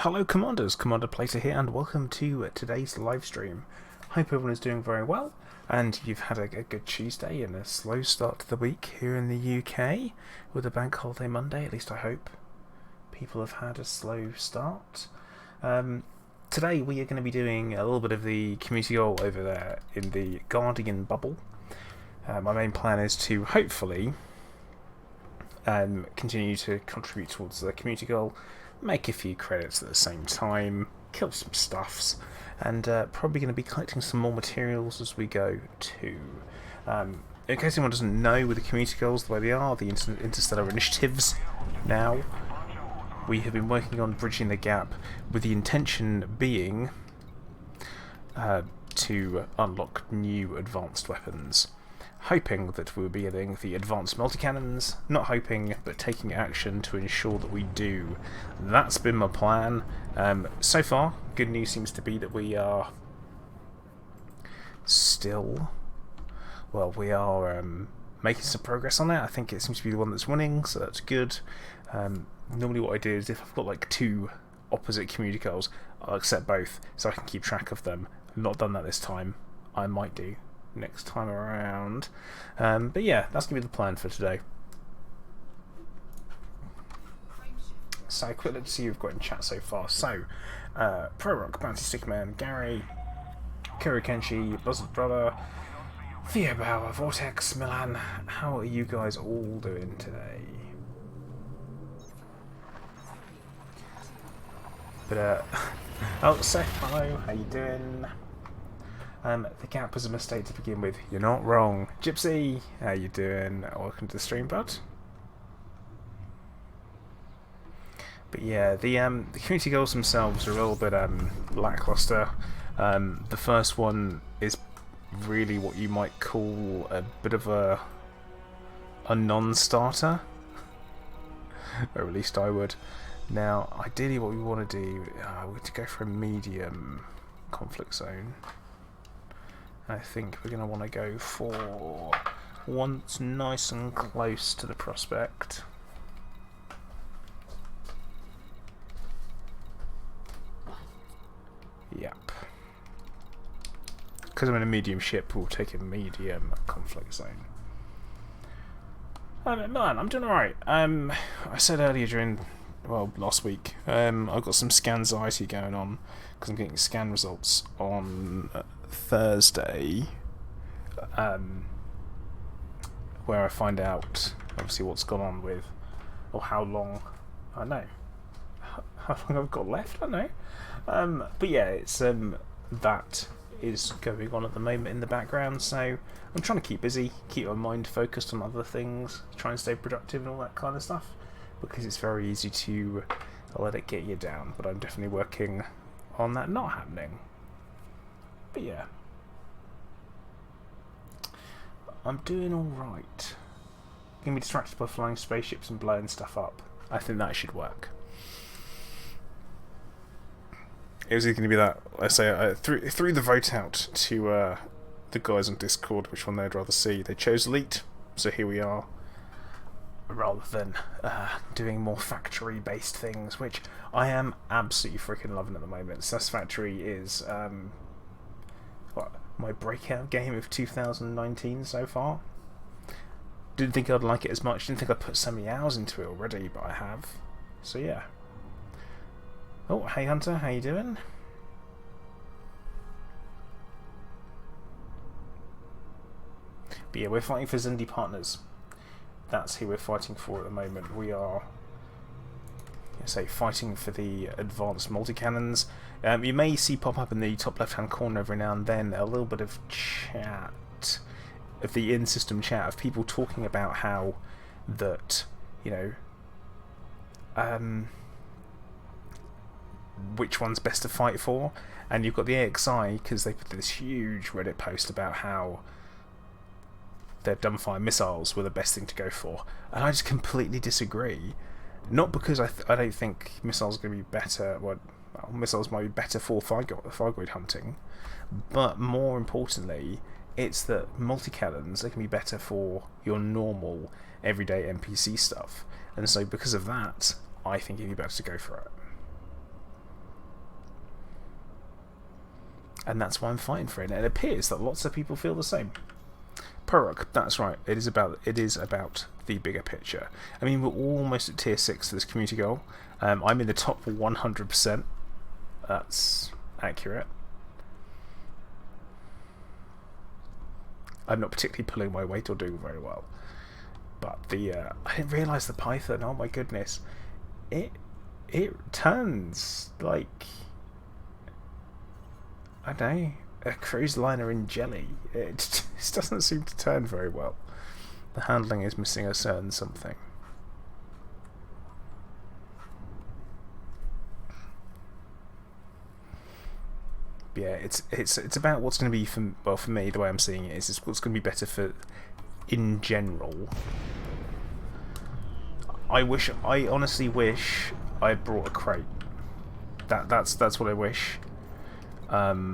Hello Commanders, Commander Plater here and welcome to today's live stream. Hope everyone is doing very well and you've had a good Tuesday and a slow start to the week here in the UK with a bank holiday Monday. At least I hope people have had a slow start. Today we are going to be doing a little bit of the community goal over there in the Guardian bubble. My main plan is to hopefully continue to contribute towards the community goal, make a few credits at the same time, kill some stuffs, and probably going to be collecting some more materials as we go too. In case anyone doesn't know, with the community goals the way they are, the interstellar initiatives now, we have been working on bridging the gap with the intention being to unlock new advanced weapons. Hoping that we'll be getting the advanced multi-cannons, not hoping, but taking action to ensure that we do. That's been my plan. So far, good news seems to be that we are still... well, we are making some progress on it. I think it seems to be the one that's winning, so that's good. Normally what I do is if I've got like two opposite community goals, I'll accept both so I can keep track of them. I've not done that this time. I might do next time around. But yeah, that's going to be the plan for today. So, quick look to see who we've got in chat so far. So, Pro Rock, Bounty Stickman, Gary, Kuro Kenshi, Buzzard Brother, Theo Bauer, Vortex, Milan. How are you guys all doing today? But, oh, Seth, hello, how you doing? The gap was a mistake to begin with. You're not wrong. Gypsy, how you doing? Welcome to the stream, bud. But yeah, the community goals themselves are a little bit lackluster. The first one is really what you might call a bit of a non-starter, or at least I would. Now, ideally, what we want to do, we're going to go for a medium conflict zone. I think we're going to want to go for one that's nice and close to the prospect. Yep. Because I'm in a medium ship, we'll take a medium conflict zone. Man, I'm doing alright. I said earlier during, well, last week, I've got some scan anxiety going on because I'm getting scan results on Thursday, where I find out obviously what's gone on with, or how long, I don't know, how long I've got left, I don't know, but yeah, it's that is going on at the moment in the background, so I'm trying to keep busy, keep my mind focused on other things, try and stay productive and all that kind of stuff, because it's very easy to let it get you down, but I'm definitely working on that not happening. But yeah, I'm doing alright. Gonna be distracted by flying spaceships and blowing stuff up. I think that should work. It was going to be that, I say, I threw the vote out to the guys on Discord, which one they'd rather see. They chose Elite, so here we are. Rather than doing more factory-based things, which I am absolutely freaking loving at the moment. SUS Factory is my breakout game of 2019 so far. Didn't think I'd like it as much, didn't think I'd put so many hours into it already, but I have. So yeah. Oh, hey Hunter, how you doing? But yeah, we're fighting for Zindi partners. That's who we're fighting for at the moment. We are, say, fighting for the advanced multi-cannons. You may see pop up in the top left-hand corner every now and then a little bit of chat, of the in-system chat, of people talking about how that, you know, which one's best to fight for. And you've got the AXI, because they put this huge Reddit post about how their dumbfire missiles were the best thing to go for, and I just completely disagree. Not because I don't think missiles are going to be better. Well, missiles might be better for Fargoid hunting, but more importantly, it's that multi-cannons are going to be better for your normal everyday NPC stuff, and so because of that, I think it'd be better to go for it. and that's why I'm fighting for it. And it appears that lots of people feel the same. Purok, that's right. It is about the bigger picture. I mean, we're almost at tier 6 for this community goal. I'm in the top 100%. That's accurate. I'm not particularly pulling my weight or doing very well. But I didn't realise the Python. Oh my goodness, it turns like, I don't know, a cruise liner in jelly. It just doesn't seem to turn very well. The handling is missing a certain something. But yeah, it's about what's going to be for me. The way I'm seeing it is what's going to be better for in general. I honestly wish I had brought a crate. That's what I wish. That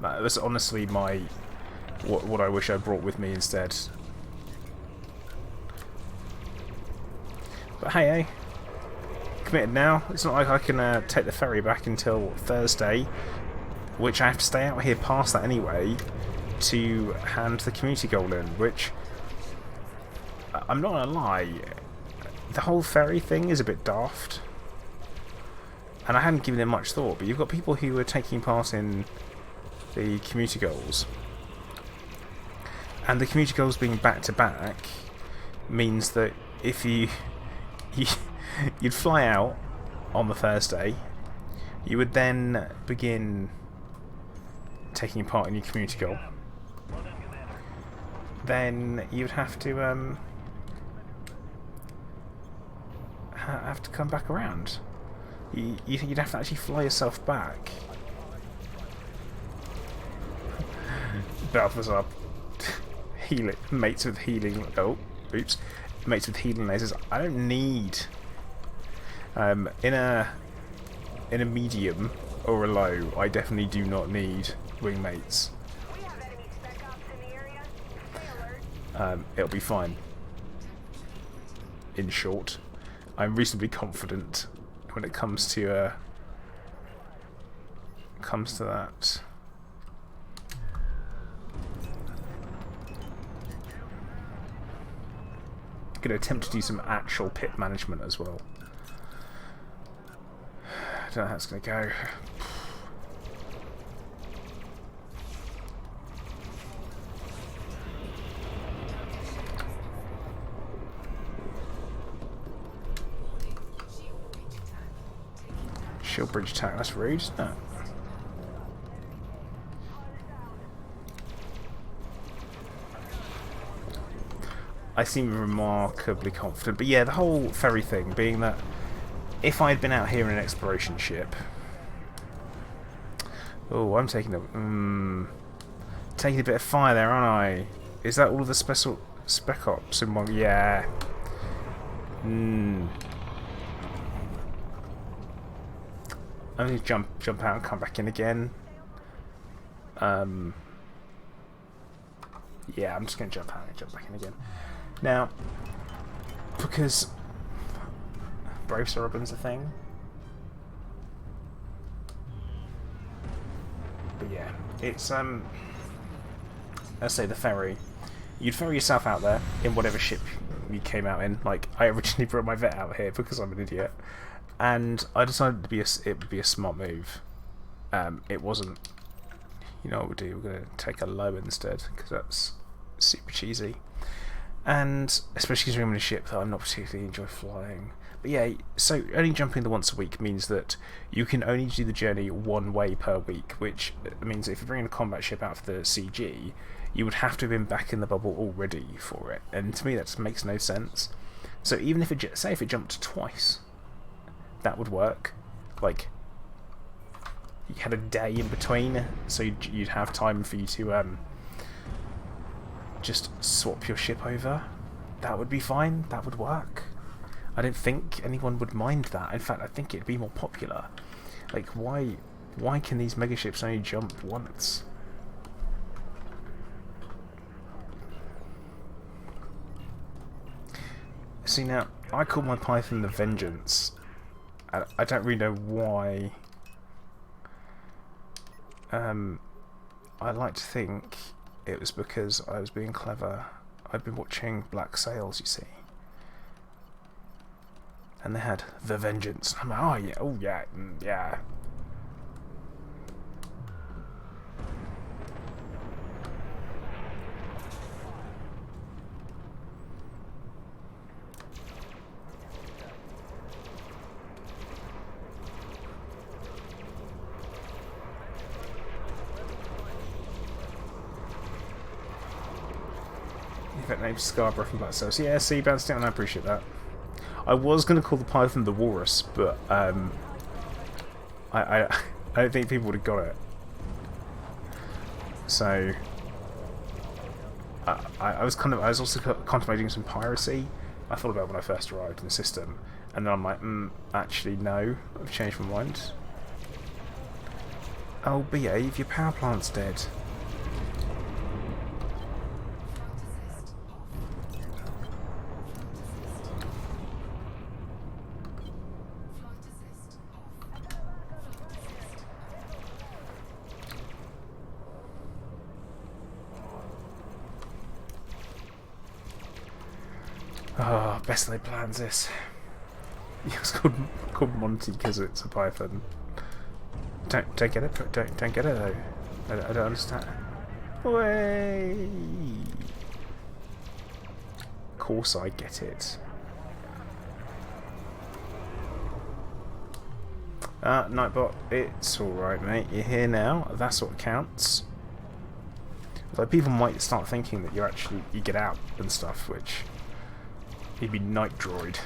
was honestly what I wish I brought with me instead. But hey, committed now. It's not like I can take the ferry back until Thursday, which I have to stay out here past that anyway to hand the community goal in, which, I'm not gonna lie, the whole ferry thing is a bit daft, and I hadn't given it much thought, but you've got people who are taking part in the community goals, and the community goals being back to back means that if you'd fly out on the Thursday, you would then begin taking part in your community goal. Then you'd have to come back around. You'd have to actually fly yourself back. Balthazar, mates with healing. Oh, oops, mates with healing lasers. I don't need in a medium or a low. I definitely do not need wingmates. It'll be fine. In short, I'm reasonably confident when it comes to that. I'm gonna attempt to do some actual pit management as well. I don't know how it's gonna go. Shield bridge attack, that's rude, isn't it? I seem remarkably confident, but yeah, the whole ferry thing being that if I had been out here in an exploration ship, oh, I'm taking a bit of fire there, aren't I? Is that all of the spec ops in one? Yeah. I'm going to jump out and come back in again. Yeah, I'm just going to jump out and jump back in again. Now, because Brave Sorobin's a thing. But yeah, it's let's say the ferry. You'd ferry yourself out there in whatever ship you came out in. Like, I originally brought my vet out here because I'm an idiot. And I decided it would be a smart move. It wasn't. You know what we'll do? We're going to take a low instead because that's super cheesy. And especially because I'm in a ship that I'm not particularly enjoy flying. But yeah, so only jumping the once a week means that you can only do the journey one way per week, which means if you're bringing a combat ship out for the CG, you would have to have been back in the bubble already for it. And to me, that just makes no sense. So even if it, say if it jumped twice, that would work. Like, you had a day in between, so you'd have time for you to just swap your ship over. That would be fine. That would work. I don't think anyone would mind that. In fact, I think it'd be more popular. Like, why can these megaships only jump once? See, now, I call my Python the Vengeance. I don't really know why I like to think it was because I was being clever. I'd been watching Black Sails, you see. And they had The Vengeance. I'm like, oh yeah, yeah. Named Scarborough from Black Sails. Yeah, see, bounced down. I appreciate that. I was going to call the Python the Walrus, but I don't think people would have got it. So I was also contemplating some piracy. I thought about it when I first arrived in the system, and then I'm like, actually no, I've changed my mind. Oh, behave! Your power plant's dead. Oh, best laid plans this. It's called Monty because it's a Python. Don't get it. Don't get it though. I don't understand. Way. Of course I get it. Nightbot, it's alright, mate. You're here now. That's what counts. Although people might start thinking that you get out and stuff, which he'd be Night Droid.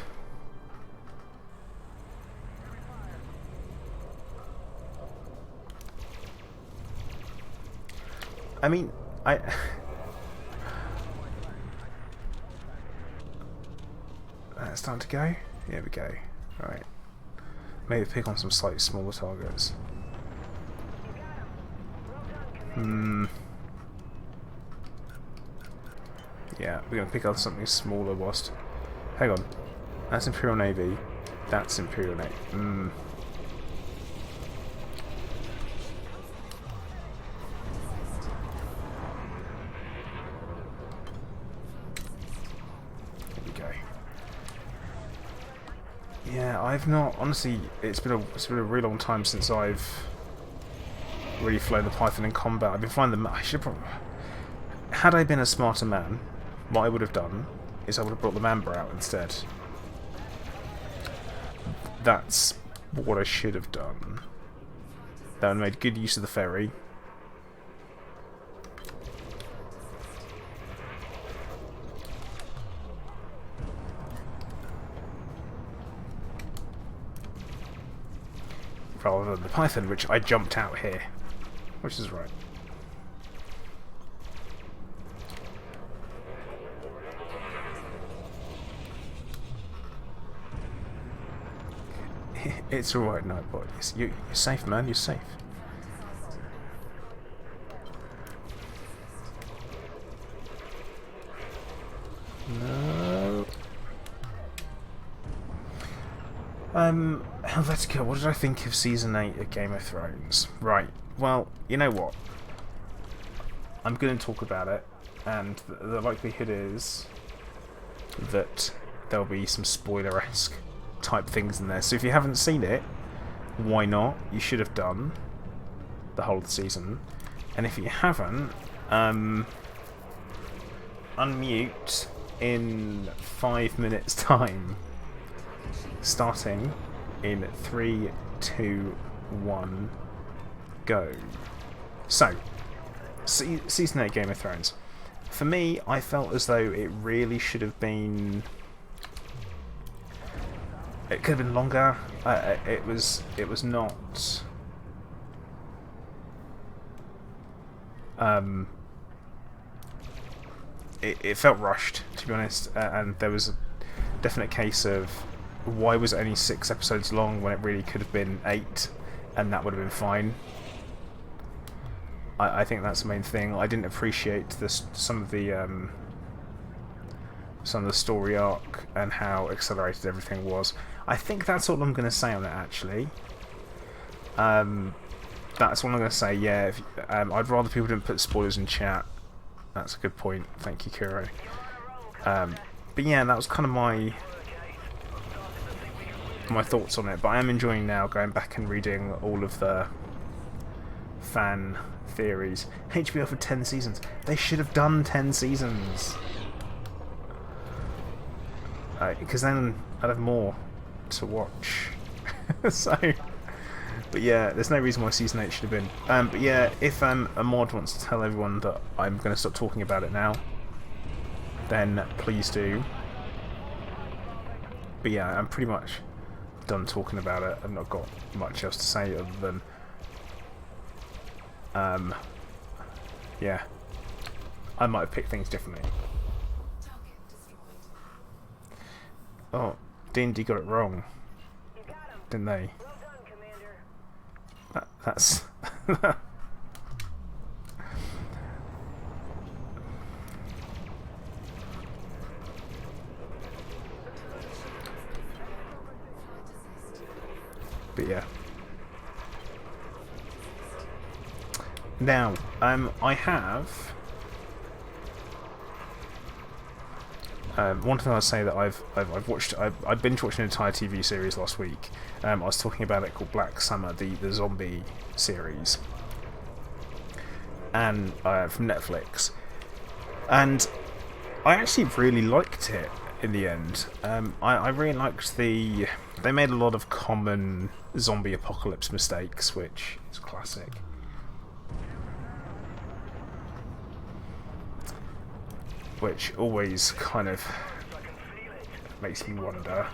I mean, it's time to go? Here we go. Right. Maybe pick on some slightly smaller targets. Yeah, we're going to pick on something smaller whilst... Hang on. That's Imperial Navy. That's Imperial Navy. Here we go. Yeah, I've not... Honestly, it's been a really long time since I've really flown the Python in combat. I've been flying the... I should probably... Had I been a smarter man, what I would have done is I would have brought the Mamba out instead. That's what I should have done. That would have made good use of the ferry. Rather than the Python, which I jumped out here. Which is right. It's alright, Nightbot. You're safe, man. You're safe. No. Helvetica, what did I think of Season 8 of Game of Thrones? Right, well, you know what? I'm going to talk about it, and the likelihood is that there'll be some spoiler-esque type things in there. So if you haven't seen it, why not? You should have done the whole of the season. And if you haven't, unmute in 5 minutes time, starting in 3, 2, 1, go. So season 8 Game of Thrones, for me, I felt as though it really should have been... It could have been longer. It was not... It felt rushed, to be honest, and there was a definite case of why was it only 6 episodes long when it really could have been 8, and that would have been fine. I think that's the main thing. I didn't appreciate some of the story arc and how accelerated everything was. I think that's all I'm going to say on it, actually. that's what I'm going to say. Yeah, I'd rather people didn't put spoilers in chat. That's a good point. Thank you, Kuro. But yeah, that was kind of my thoughts on it. But I am enjoying now going back and reading all of the fan theories. HBO for 10 seasons. They should have done 10 seasons. Because then I'd have more to watch. So, but yeah, there's no reason why season 8 should have been. But yeah, if a mod wants to tell everyone that I'm going to stop talking about it now, then please do. But yeah, I'm pretty much done talking about it. I've not got much else to say other than yeah, I might have picked things differently. Oh, D&D got it wrong, didn't they? That's but yeah. Now, I have one thing I'll say that I've binge watched an entire TV series last week. I was talking about it called Black Summer, the zombie series, and from Netflix, and I actually really liked it in the end. I really liked they made a lot of common zombie apocalypse mistakes, which is classic. Which always kind of makes me wonder.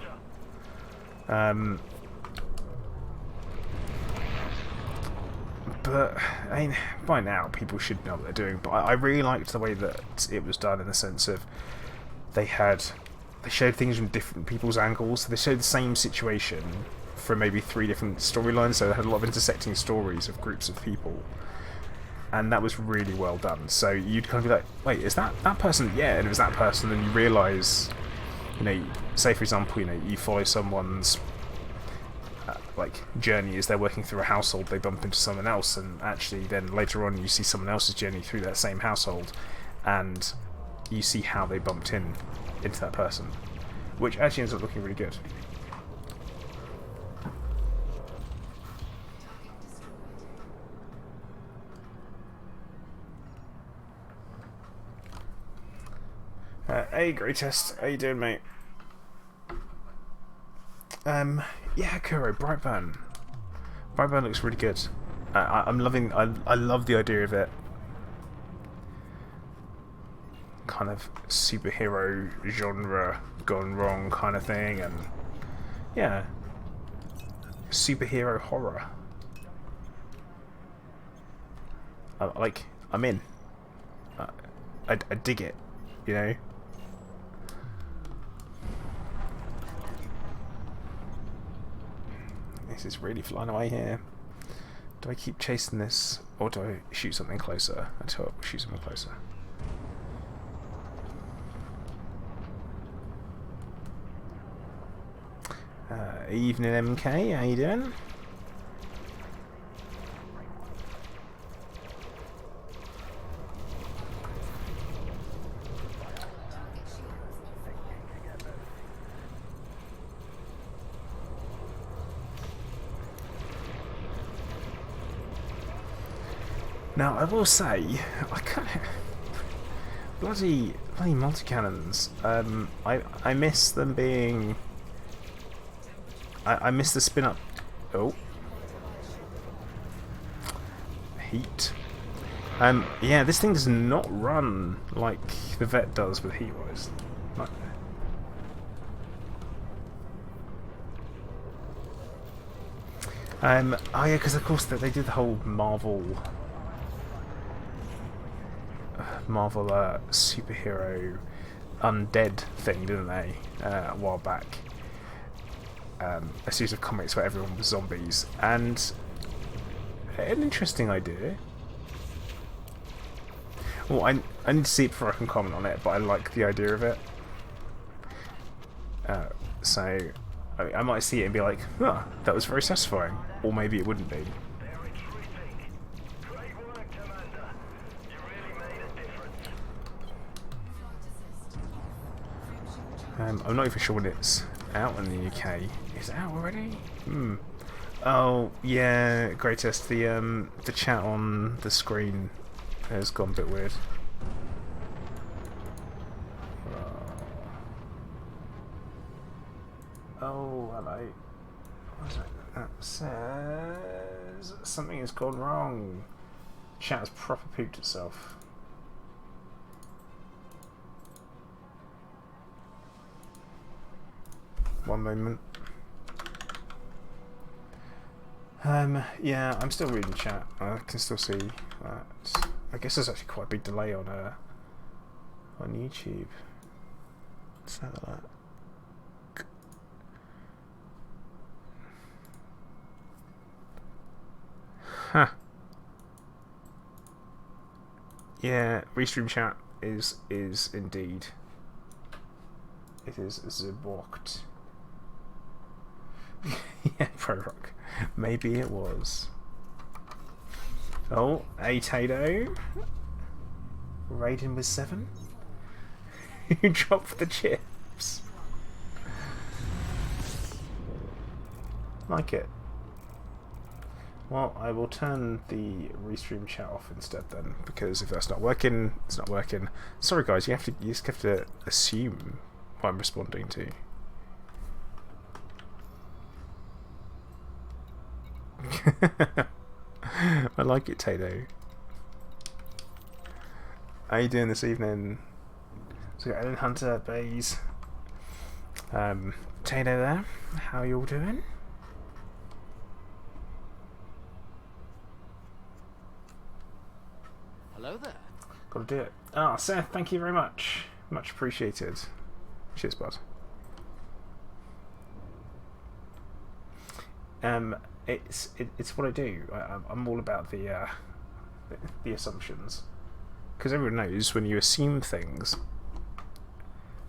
But I mean, by now people should know what they're doing. But I really liked the way that it was done, in the sense of they showed things from different people's angles. So they showed the same situation from maybe 3 different storylines. So they had a lot of intersecting stories of groups of people. And that was really well done. So you'd kind of be like, wait, is that person? Yeah, and it was that person. And you realise, say for example, you follow someone's like journey as they're working through a household, they bump into someone else, and actually then later on you see someone else's journey through that same household, and you see how they bumped into that person, which actually ends up looking really good. Hey, Greatest, how you doing, mate? Yeah, Kuro, Brightburn. Brightburn looks really good. I'm loving. I love the idea of it. Kind of superhero genre gone wrong kind of thing, and yeah, superhero horror. I'm in. I dig it, This is really flying away here. Do I keep chasing this, or do I shoot something closer? I tell you what, shoot something closer. Evening, MK. How you doing? Now, I will say, I kind of bloody multi-cannons. I miss them being. I miss the spin up. Oh, heat. Yeah, this thing does not run like the Vet does with heat wise. Oh yeah, because of course they did the whole Marvel superhero undead thing, didn't they? A while back. A series of comics where everyone was zombies, and an interesting idea. Well, I need to see it before I can comment on it, but I like the idea of it. So I might see it and be like, oh, that was very satisfying, or maybe it wouldn't be. I'm not even sure when it's out in the UK. Is it out already? Hmm. Oh yeah, greatest. The chat on the screen has gone a bit weird. Oh, hello. What is it? That says something has gone wrong. Chat has proper pooped itself. One moment. Yeah, I'm still reading chat. I can still see that. I guess there's actually quite a big delay on YouTube. Let's have a look. Huh. Yeah, restream chat is indeed. It is blocked. Yeah, Pro Rock. Maybe it was. Oh, a Tato. Raiden with 7. Who dropped the chips? Like it. Well, I will turn the restream chat off instead then, because if that's not working, it's not working. Sorry guys, you just have to assume what I'm responding to. I like it, Tato. How you doing this evening? So got Ellen Hunter, Bays, Tato there. How you all doing? Hello there. Gotta do it. Ah, Seth, thank you very much. Much appreciated. Cheers, bud. It's what I do. I'm all about the assumptions, because everyone knows when you assume things,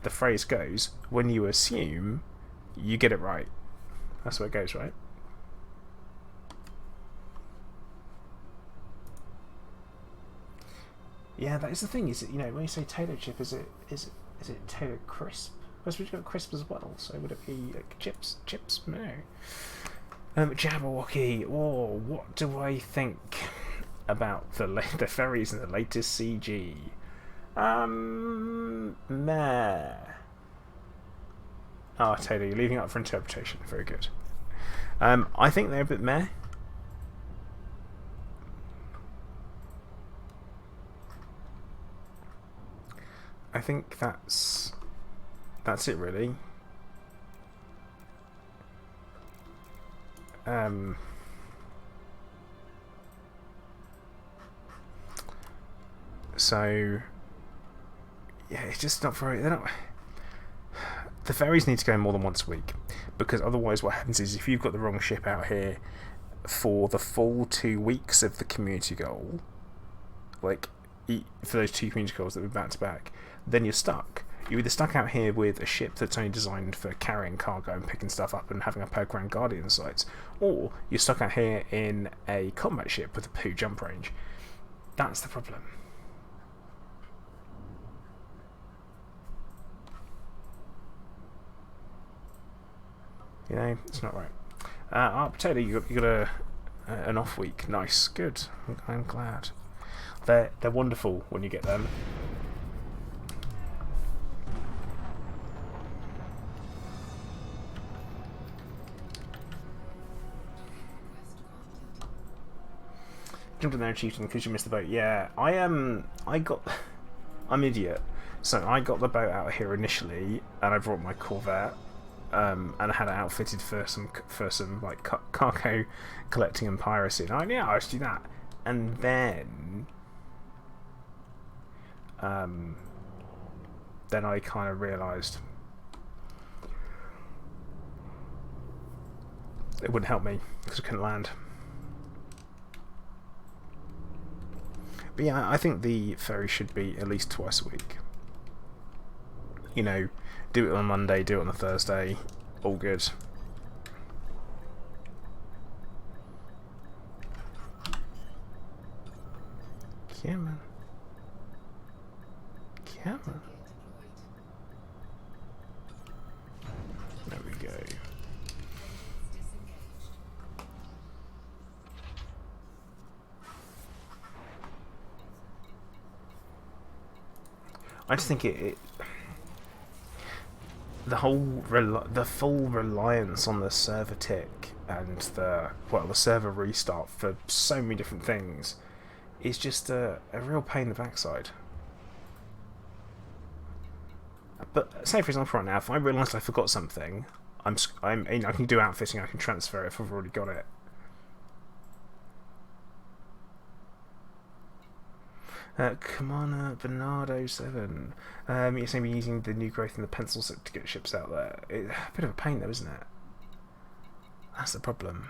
the phrase goes, when you assume, you get it right. That's where it goes, right? Yeah, that is the thing. Is it, when you say Tato chip, is it Tato crisp? I suppose you've got crisp as well. So would it be like chips? Chips? No. Jabberwocky. Oh, what do I think about the ferries and the latest CG? Meh. Ah, Tato, you're leaving it up for interpretation. Very good. I think they're a bit meh. I think that's it really. So yeah, it's just not very. They're not. The ferries need to go more than once a week, because otherwise, what happens is if you've got the wrong ship out here for the full 2 weeks of the community goal, like for those 2 community goals that were back to back, then you're stuck. You're either stuck out here with a ship that's only designed for carrying cargo and picking stuff up and having a per Grand Guardian sites, or you're stuck out here in a combat ship with a poo jump range. That's the problem. It's not right. Potato, you got an off week. Nice, good. I'm glad. They're wonderful when you get them. Jumped in there and cheated because you missed the boat. Yeah, I'm an idiot. So I got the boat out here initially, and I brought my Corvette, and I had it outfitted for some like cargo collecting and piracy. And I should do that. And then I kind of realised it wouldn't help me because I couldn't land. But yeah, I think the ferry should be at least twice a week. Do it on Monday, do it on a Thursday, all good. Yeah, man. Yeah, man. go. I just think the full reliance on the server tick and the server restart for so many different things is just a real pain in the backside. But say for example right now, if I realised I forgot something, I can do outfitting, I can transfer it if I've already got it. Come on, Bernardo 7. You're saying we're using the new growth in the pencil set to get ships out there. It's a bit of a pain though, isn't it? That's the problem.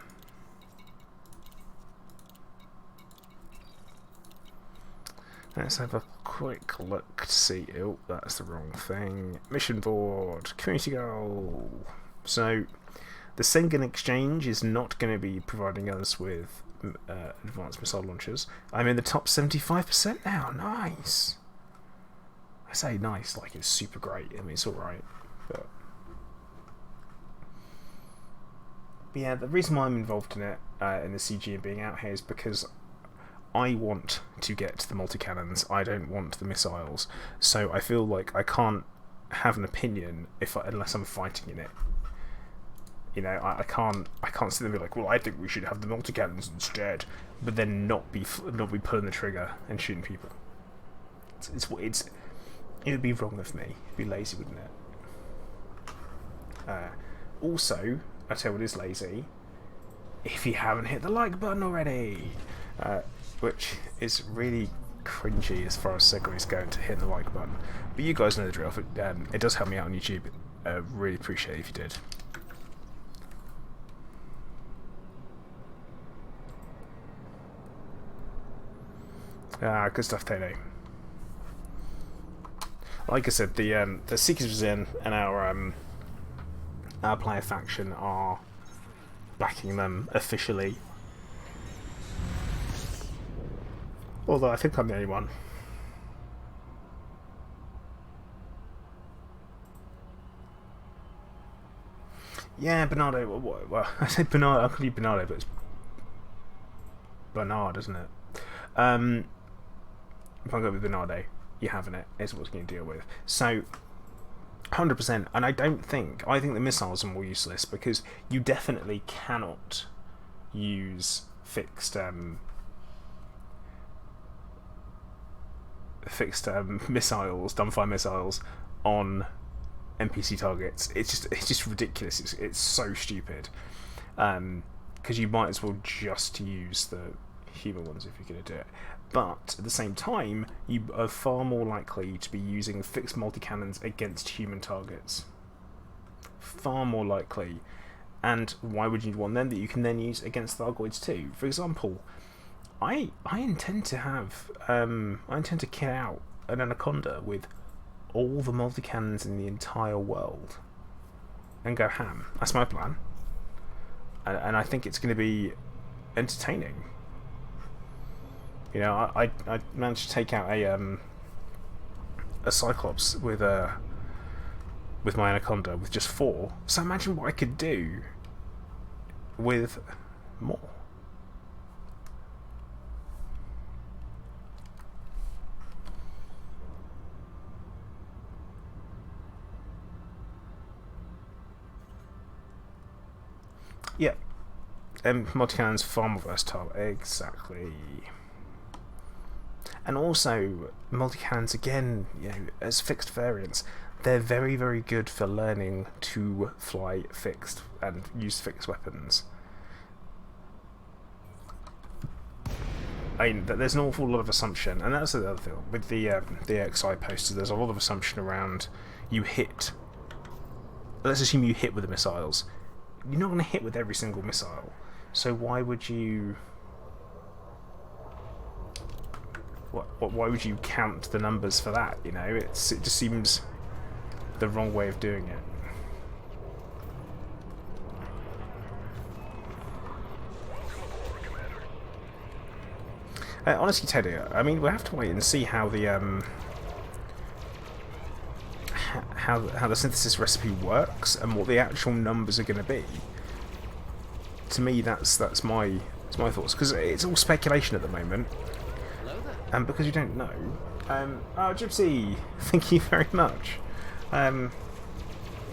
Let's have a quick look to see. Oh, that's the wrong thing. Mission board. Community goal. So, the Sengen Exchange is not going to be providing us with advanced missile launchers. I'm in the top 75% now. Nice. I say nice like it's super great. I mean, it's alright. But yeah, the reason why I'm involved in it, in the CG and being out here, is because I want to get the multi-cannons. I don't want the missiles. So I feel like I can't have an opinion unless I'm fighting in it. You know, I can't sit there and be like, well, I think we should have the multi-cannons instead, but then not be pulling the trigger and shooting people. It would be wrong of me. It'd be lazy, wouldn't it? Also, I tell you what is lazy. If you haven't hit the like button already, which is really cringy as far as segues go to hit the like button, but you guys know the drill. It does help me out on YouTube. Really appreciate it if you did. Good stuff, Tony. Like I said, the Seekers was in, and our player faction are backing them officially. Although I think I'm the only one. Yeah, Bernardo. Well, I said Bernardo. I call you Bernardo, but it's Bernard, isn't it? If I go with Bernardo, you're having it. It's what's going to deal with. So, 100%. And I think the missiles are more useless because you definitely cannot use fixed missiles, dumbfire missiles, on NPC targets. It's just ridiculous. It's so stupid. Because you might as well just use the human ones if you're going to do it. But at the same time, you are far more likely to be using fixed multi-cannons against human targets. Far more likely. And why would you want them that you can then use against Thargoids too? For example, I intend to kit out an Anaconda with all the multi-cannons in the entire world and go ham. That's my plan. And I think it's going to be entertaining. You know, I managed to take out a Cyclops with my Anaconda with just 4. So imagine what I could do with more. Yeah, multi-cannon's far more versatile. Exactly. And also, multi-cannons, again, you know, as fixed variants, they're very, very good for learning to fly fixed and use fixed weapons. I mean, there's an awful lot of assumption, and that's the other thing. With the XI posters, there's a lot of assumption around you hit. Let's assume you hit with the missiles. You're not going to hit with every single missile, so why would you... Why would you count the numbers for that? You know, it just seems the wrong way of doing it. Honestly, Teddy, I mean, we'll have to wait and see how the how the synthesis recipe works and what the actual numbers are going to be. To me, that's my thoughts, because it's all speculation at the moment, and because you don't know. Oh, Gypsy, thank you very much. Yeah,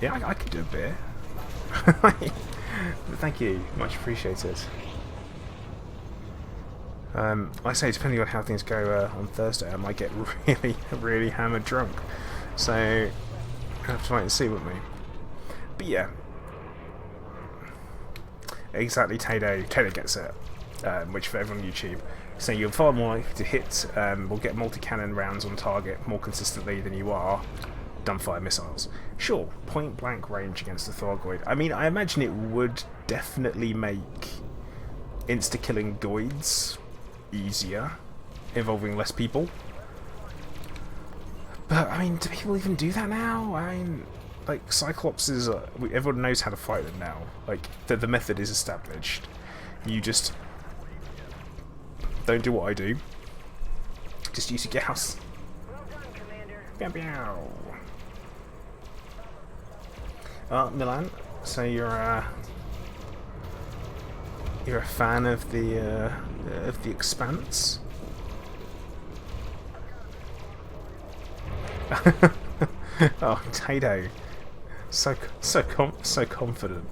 I could do a beer. Thank you, much appreciated. I say, depending on how things go on Thursday, I might get really hammered drunk. So, I have to wait and see with me. But yeah. Exactly, Tato gets it. Which for everyone on YouTube. So you're far more likely to hit, or get multi-cannon rounds on target more consistently than you are dumbfire missiles. Sure, point-blank range against the Thargoid. I mean, I imagine it would definitely make insta-killing Goids easier, involving less people. But, I mean, do people even do that now? I mean, like, Cyclopses, everyone knows how to fight them now. Like, the method is established. You just don't do what I do. Just use your gas. Meow meow. Milan, so you're a fan of the Expanse? Oh, Tato, so confident.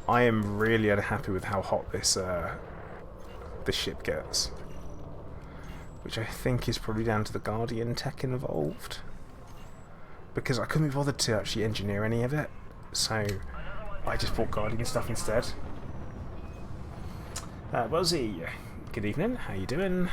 I am really unhappy with how hot this ship gets, which I think is probably down to the Guardian tech involved, because I couldn't be bothered to actually engineer any of it, so I just bought Guardian stuff instead. Wellesley, good evening, how you doing?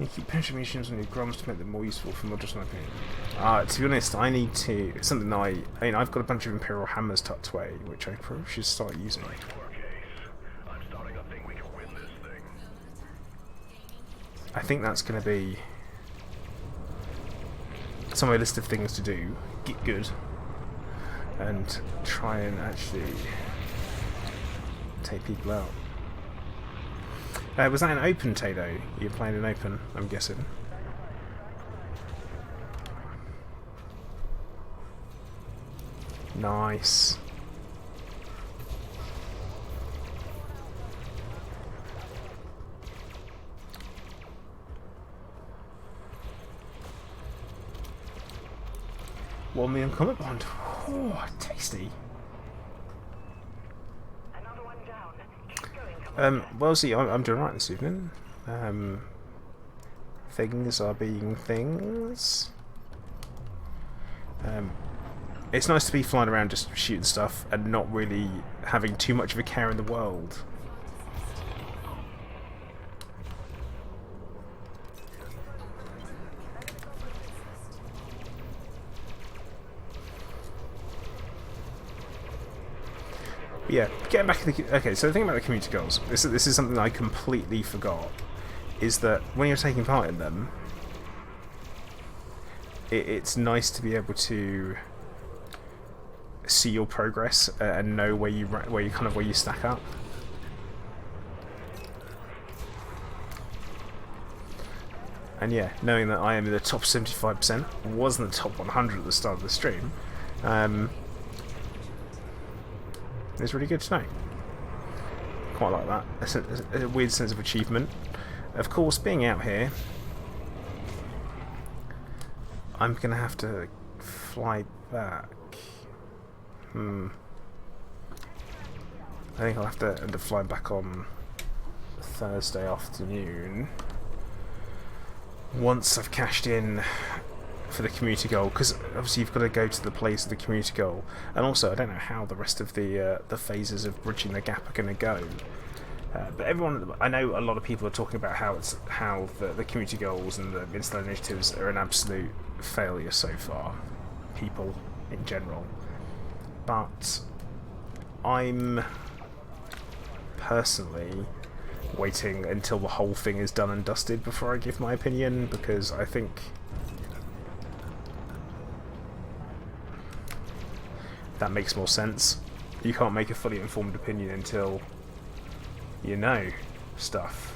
You keep pension missions on your Groms to make them more useful for module sniping. To be honest, I need to. It's something that I mean, I've got a bunch of Imperial Hammers tucked away, which I probably should start using. I think that's going to be some of my list of things to do. Get good. And try and actually take people out. Was that an open, Tato? You're playing an open, I'm guessing. Nice. $1 million comet bond. Oh, tasty. Well, see, I'm doing right this evening. Things are being things. It's nice to be flying around just shooting stuff and not really having too much of a care in the world. Yeah, getting back to the... Okay, so the thing about the community goals, this is something I completely forgot, is that when you're taking part in them, it's nice to be able to see your progress and know where you stack up. And yeah, knowing that I am in the top 75%, wasn't the top 100 at the start of the stream, it's really good to know. Quite like that. A weird sense of achievement. Of course, being out here, I'm going to have to fly back. I think I'll have to end up flying back on Thursday afternoon. Once I've cashed in for the community goal, because obviously you've got to go to the place of the community goal, and also I don't know how the rest of the phases of bridging the gap are going to go. But everyone, I know a lot of people are talking about how the community goals and the install initiatives are an absolute failure so far. People in general, but I'm personally waiting until the whole thing is done and dusted before I give my opinion, because I think that makes more sense. You can't make a fully informed opinion until you know stuff.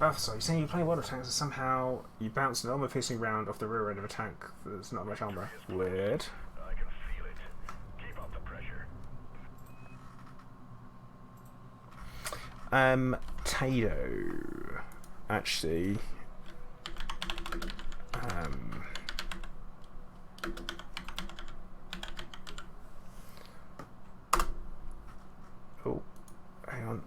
Balthasar, you're saying you play water tanks and somehow you bounce an armor-piercing round off the rear end of a tank that's not much armor. Weird. I can feel it. Keep up the pressure. Tato. Actually, oh, hang on.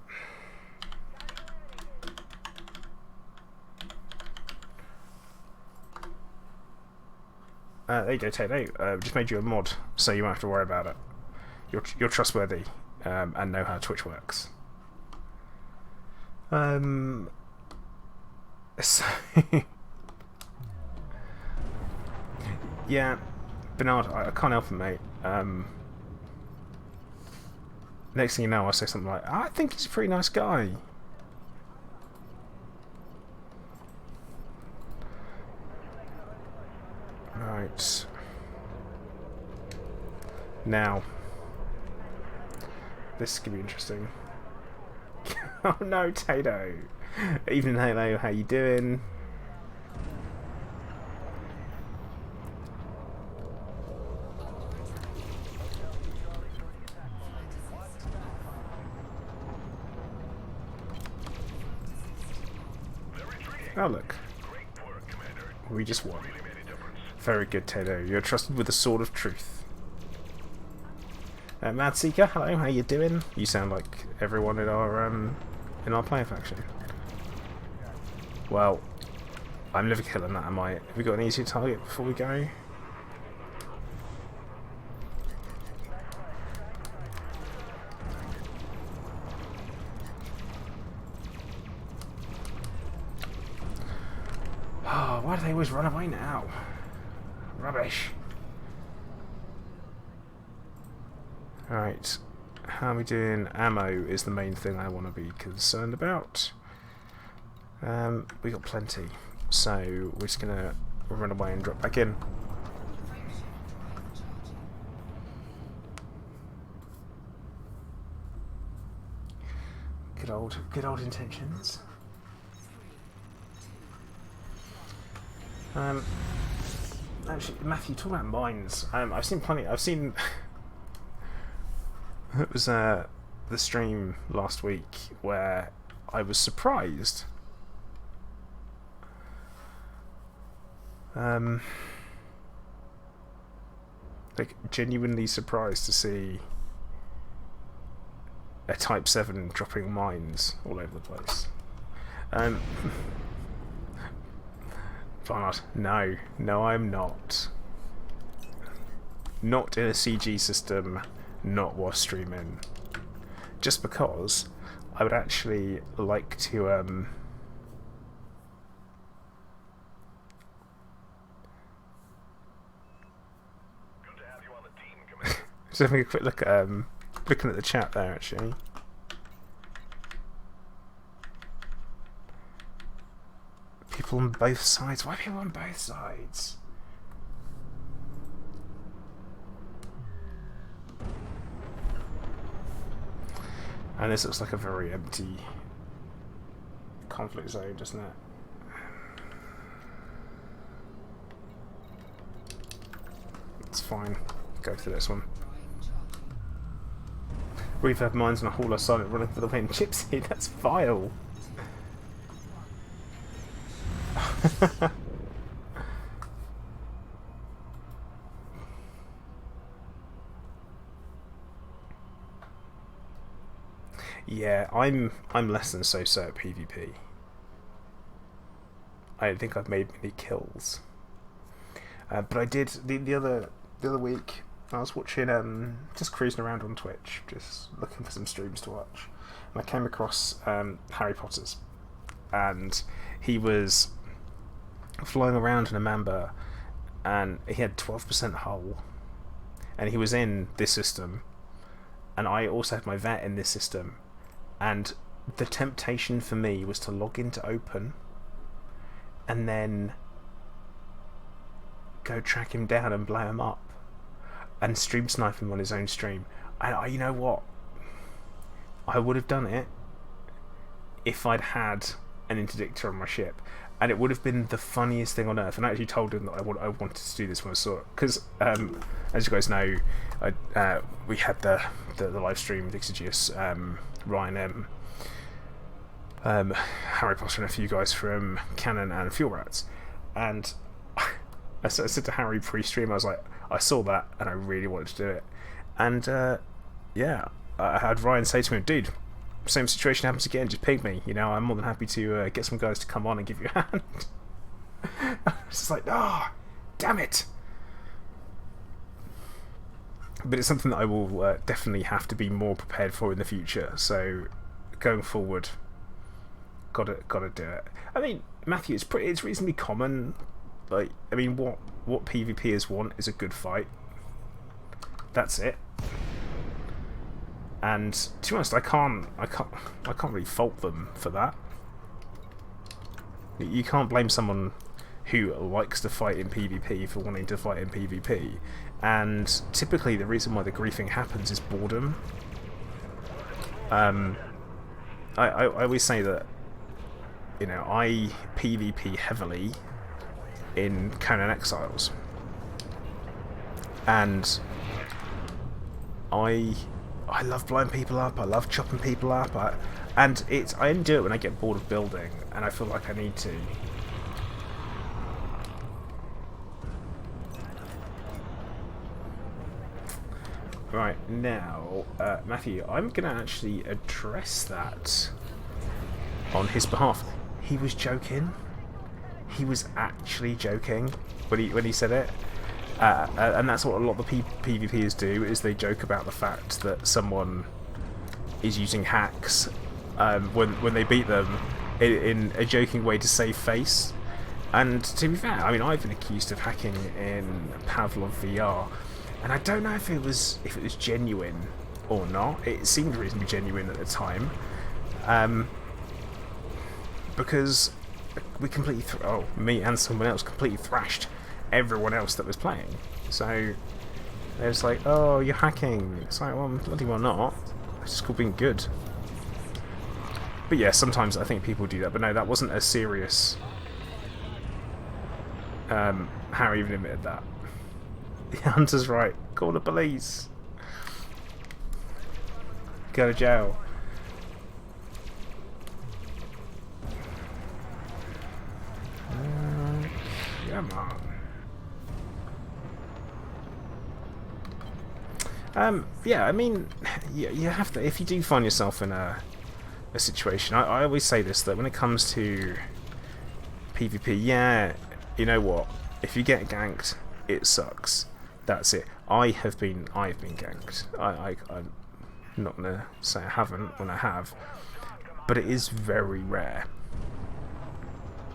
There you go, Tato. Just made you a mod, so you won't have to worry about it. You're trustworthy and know how Twitch works. So yeah, Bernard, I can't help it, mate. Next thing you know, I say something like, I think he's a pretty nice guy. Right. Now, this could be interesting. Oh no, Tato! Evening, Halo, how you doing? Oh look, we just won. Very good, Tato. You're trusted with the sword of truth. Mad Seeker, hello, how you doing? You sound like everyone in our player faction. Well, I'm never killing that, am I? Have we got an easier target before we go? Oh, why do they always run away now? Rubbish. Alright, how are we doing? Ammo is the main thing I want to be concerned about. We got plenty, so we're just gonna run away and drop back in. Good old intentions. Actually, Matthew, talk about mines. I've seen plenty. I've seen. It was the stream last week where I was surprised. Like genuinely surprised to see a Type 7 dropping mines all over the place. But no, I'm not. Not in a CG system, not while streaming. Just because I would actually like to just having a quick look at looking at the chat there actually. People on both sides. Why people on both sides? And this looks like a very empty conflict zone, doesn't it? It's fine. Go to this one. Refurb mines on a hauler silent running for the win. Gypsy, that's vile. Yeah, I'm less than so at PvP. I don't think I've made many kills, but I did the other week. I was watching, just cruising around on Twitch, just looking for some streams to watch, and I came across Harry Potter's, and he was flying around in a Mamba, and he had 12% hull, and he was in this system, and I also had my vet in this system, and the temptation for me was to log into Open and then go track him down and blow him up and stream snipe him on his own stream. And you know what? I would have done it if I'd had an interdictor on my ship, and it would have been the funniest thing on earth. And I actually told him that I wanted to do this when I saw it, because as you guys know, we had the live stream with Exegius, Ryan M, Harry Potter, and a few guys from Canon and Fuel Rats, and I said to Harry pre-stream, I was like, I saw that and I really wanted to do it, and yeah, I had Ryan say to me, dude, same situation happens again, just ping me, you know, I'm more than happy to get some guys to come on and give you a hand. I was just like, damn it. But it's something that I will definitely have to be more prepared for in the future, so going forward, gotta do it. I mean, Matthew, it's reasonably common. Like, I mean, what PvPers want is a good fight. That's it. And to be honest, I can't really fault them for that. You can't blame someone who likes to fight in PvP for wanting to fight in PvP. And typically, the reason why the griefing happens is boredom. I always say that, you know, I PvP heavily in Conan Exiles, and I love blowing people up, I love chopping people up, I only do it when I get bored of building and I feel like I need to. Right, now, Matthew, I'm going to actually address that on his behalf. He was joking. He was actually joking when he said it. And that's what a lot of the PvPers do, is they joke about the fact that someone is using hacks when they beat them in a joking way to save face. And to be fair, I mean, I've been accused of hacking in Pavlov VR, and I don't know if it was genuine or not. It seemed reasonably genuine at the time, because we completely me and someone else completely thrashed everyone else that was playing. So they was like, "Oh, you're hacking." It's like, well, bloody well not. It's just called being good. But yeah, sometimes I think people do that. But no, that wasn't as serious. Harry even admitted that. The Hunter's right. Call the police. Go to jail. Come on. Yeah, I mean, you have to, if you do find yourself in a situation, I always say this, that when it comes to PvP, yeah, you know what, if you get ganked, it sucks. That's it. I've been ganked. I'm not gonna say I haven't when I have, but it is very rare.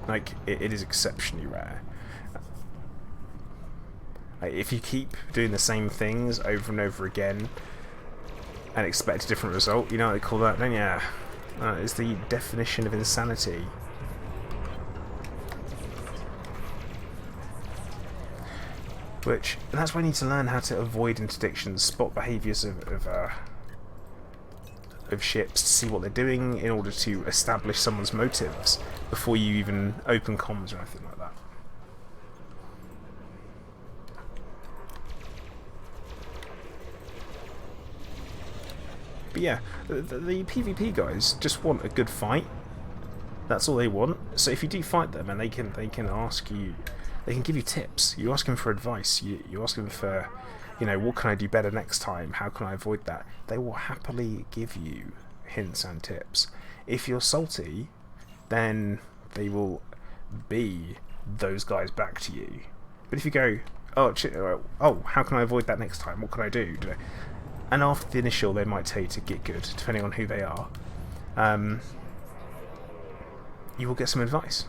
Like, it is exceptionally rare. If you keep doing the same things over and over again and expect a different result, you know what they call that, then yeah, it's the definition of insanity. And that's why you need to learn how to avoid interdictions, spot behaviours of ships, to see what they're doing in order to establish someone's motives before you even open comms or anything like that. But yeah, the PvP guys just want a good fight. That's all they want. So if you do fight them, and they can ask you, they can give you tips. You ask them for advice. You ask them for, you know, what can I do better next time? How can I avoid that? They will happily give you hints and tips. If you're salty, then they will be those guys back to you. But if you go, oh, how can I avoid that next time? What can I do? And after the initial, they might tell you to get good, depending on who they are. you will get some advice.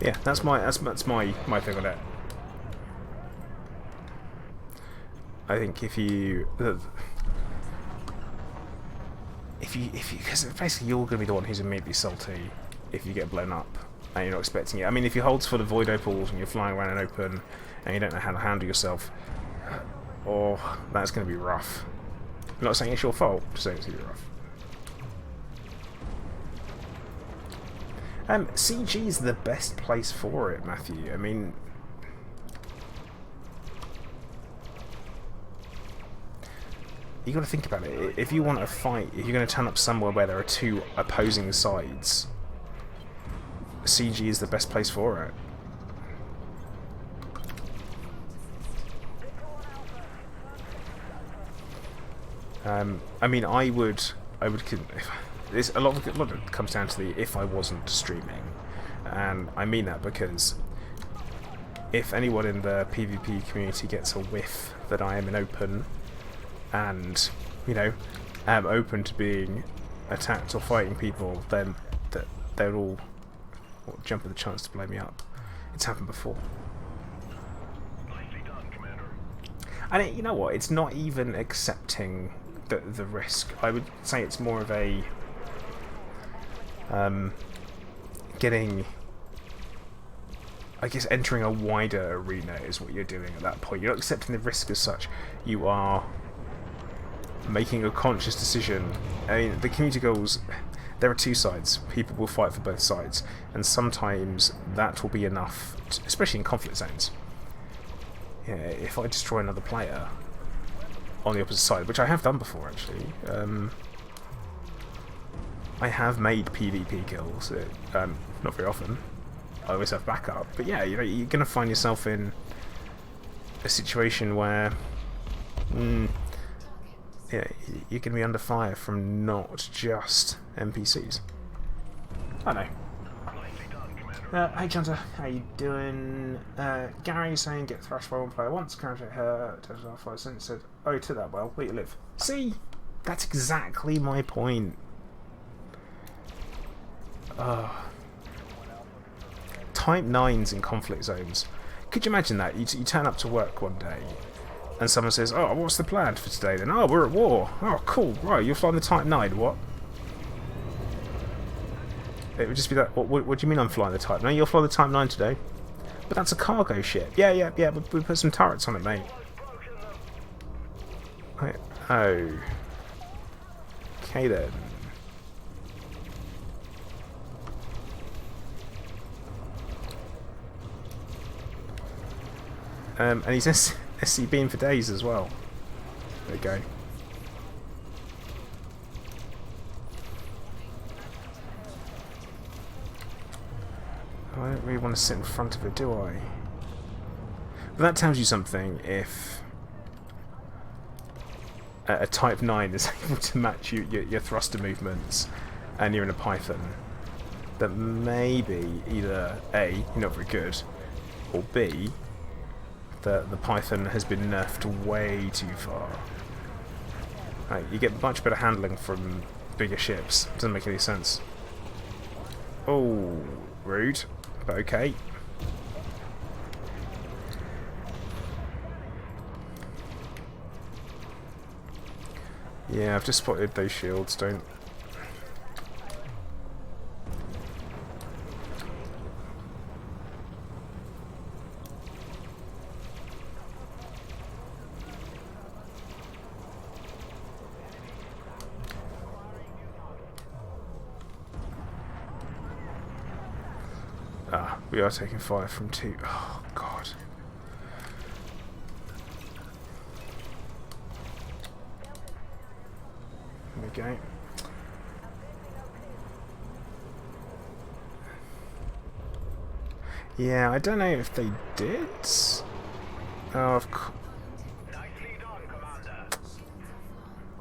Yeah, that's my thing on it. I think if you because basically you're going to be the one who's immediately salty if you get blown up and you're not expecting it. I mean, if your hold's full of void opals and you're flying around in open and you don't know how to handle yourself, oh, that's going to be rough. I'm not saying it's your fault, just saying it's going to be rough. CG is the best place for it, Matthew. I mean, you got to think about it. If you want a fight, if you're going to turn up somewhere where there are two opposing sides, CG is the best place for it. I mean, I would. A lot of it comes down to the if I wasn't streaming, and I mean that because if anyone in the PvP community gets a whiff that I am in open, and am open to being attacked or fighting people, then they'll all jump at the chance to blow me up. It's happened before. Nicely done, Commander. And you know what? It's not even accepting the risk. I would say it's more of a entering a wider arena is what you're doing at that point. You're not accepting the risk as such. You are making a conscious decision. I mean, the community goals, there are two sides. People will fight for both sides, and sometimes that will be enough, especially in conflict zones. Yeah, if I destroy another player on the opposite side, which I have done before actually, I have made PvP kills, not very often. I always have backup, but yeah, you're going to find yourself in a situation where you're going to be under fire from not just NPCs. I know. Hey Chanter, how you doing? Gary saying get thrashed by one player once, character her, 5 cents, said, oh, you took that well, where you live? See? That's exactly my point. Type 9s in conflict zones. Could you imagine that? You turn up to work one day and someone says, oh, what's the plan for today then? Oh, we're at war. Oh, cool, right, you're flying the Type 9, what? It would just be that, what do you mean I'm flying the Type 9? You're flying the Type 9 today? But that's a cargo ship. Yeah, we put some turrets on it, mate. Right. Oh. Okay then. And he's SCBing for days as well. There you go. I don't really want to sit in front of it, do I? But that tells you something if a Type 9 is able to match your thruster movements and you're in a Python. That maybe either A, you're not very good, or B, the Python has been nerfed way too far. Right, you get much better handling from bigger ships. Doesn't make any sense. Oh, rude. But okay. Yeah, I've just spotted those shields, don't... Ah, we are taking fire from two. Oh, God. There we go. Yeah, I don't know if they did. Oh, of course.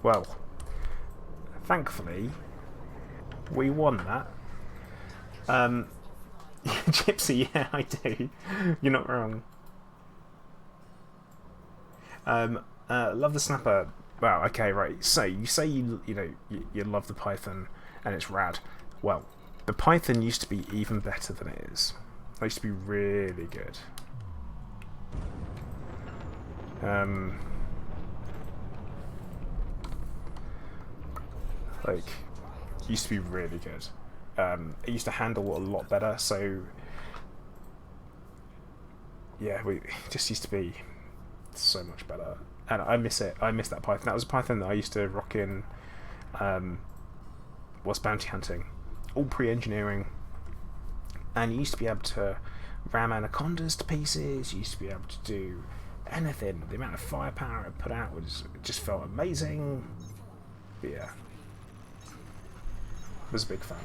Well, thankfully, We won that. Gypsy, yeah, I do. You're not wrong. Love the snapper. Wow. Okay. Right. So you say you love the Python, and it's rad. Well, the Python used to be even better than it is. It used to be really good. Like, used to be really good. It used to handle a lot better. So yeah, it just used to be so much better, and I miss it. I miss that Python. That was a Python that I used to rock in. Was bounty hunting, all pre-engineering, and you used to be able to ram anacondas to pieces. You used to be able to do anything. The amount of firepower it put out it just felt amazing. But yeah, was a big fan.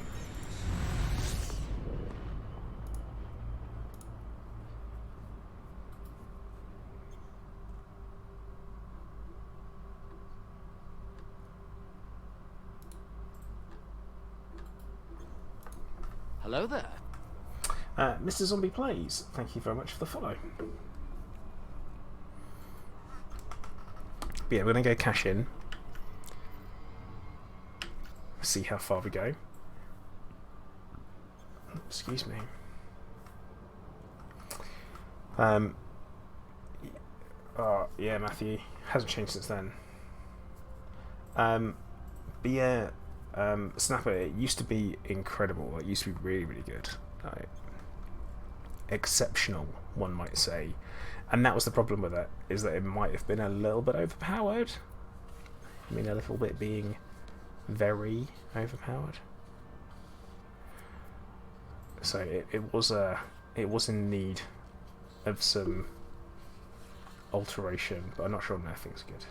Hello there. Mr. Zombie Plays, thank you very much for the follow. But yeah, we're going to go cash in. See how far we go. Excuse me. Yeah, Matthew. Hasn't changed since then. But yeah, Snapper, it used to be incredible. It used to be really, really good. Like, exceptional, one might say. And that was the problem with it, is that it might have been a little bit overpowered. I mean, a little bit being very overpowered. So it was in need of some alteration, but I'm not sure nothing's good.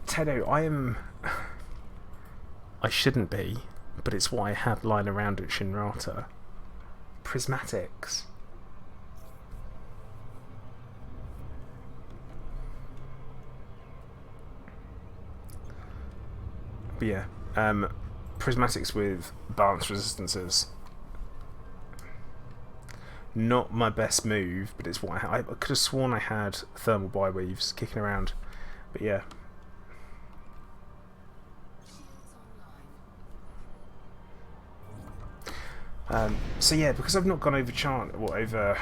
Tedo, I shouldn't be, but it's what I have lying around at Shinrata. Prismatics. But yeah, prismatics with balanced resistances. Not my best move, but it's what I could have sworn I had thermal biweaves kicking around. But yeah. So yeah, because I've not gone over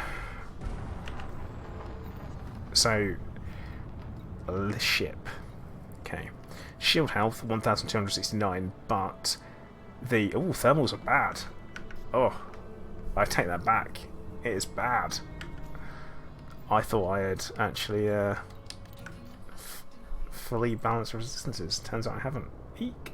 so the ship. Okay. Shield health 1269, but the thermals are bad. Oh, I take that back. It is bad. I thought I had actually fully balanced resistances. Turns out I haven't. Eek.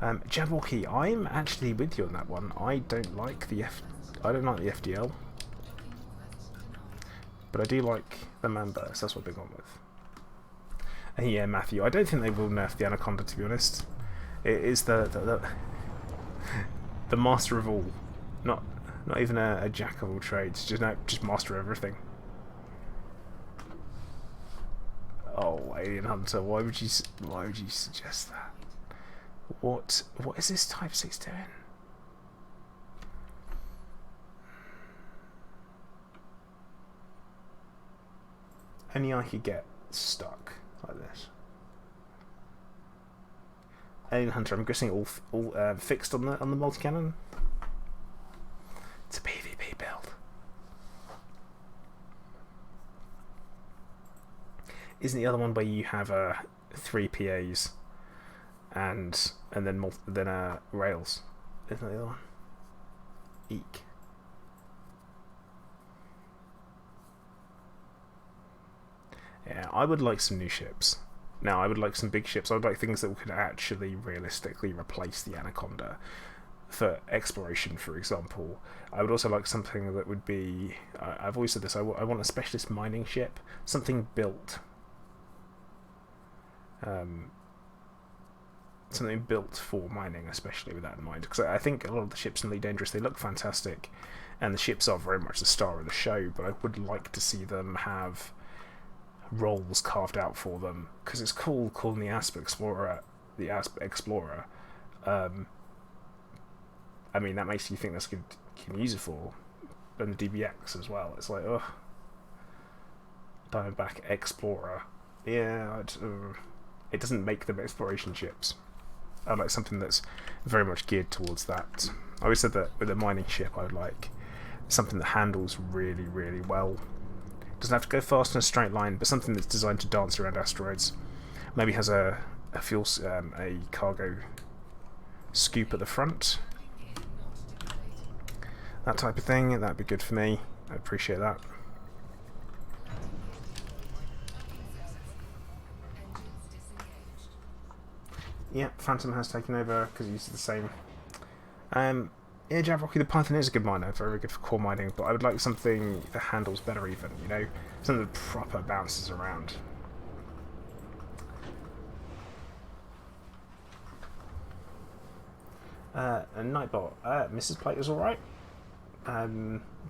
Jabberwocky, I'm actually with you on that one. I don't like the FDL, but I do like the man burst. That's what I've been on with. And yeah, Matthew, I don't think they will nerf the Anaconda, to be honest. It is the master of all, not even a jack of all trades. Just master everything. Oh, Alien Hunter, why would you suggest that? What is this Type 6 doing? Only I could get stuck like this. Alien Hunter, I'm guessing all fixed on the multi-cannon. It's a PvP build. Isn't the other one where you have 3 PAs and then rails? Isn't that the other one? Eek. Yeah, I would like some new ships. Now, I would like some big ships. I would like things that could actually realistically replace the Anaconda. for exploration, for example. I would also like something that would be. I've always said this. I want a specialist mining ship, something built. Something built for mining, especially with that in mind. Because I think a lot of the ships in Elite Dangerous, they look fantastic, and the ships are very much the star of the show. But I would like to see them have roles carved out for them, because it's cool calling the ASP Explorer the ASP Explorer. I mean, that makes you think that's good. You can use it for, and the DBX as well. It's like, oh, Diamondback Explorer. Yeah, it doesn't make them exploration ships. I'd like something that's very much geared towards that. I always said that with a mining ship, I would like something that handles really, really well. Doesn't have to go fast in a straight line, but something that's designed to dance around asteroids. Maybe has a cargo scoop at the front. That type of thing, that'd be good for me. I appreciate that. Yeah, Phantom has taken over because he uses the same. Yeah, Jabrocky the Python is a good miner, very good for core mining, but I would like something that handles better even, you know? Something that proper bounces around. And Nightbot, Mrs. Plate is alright.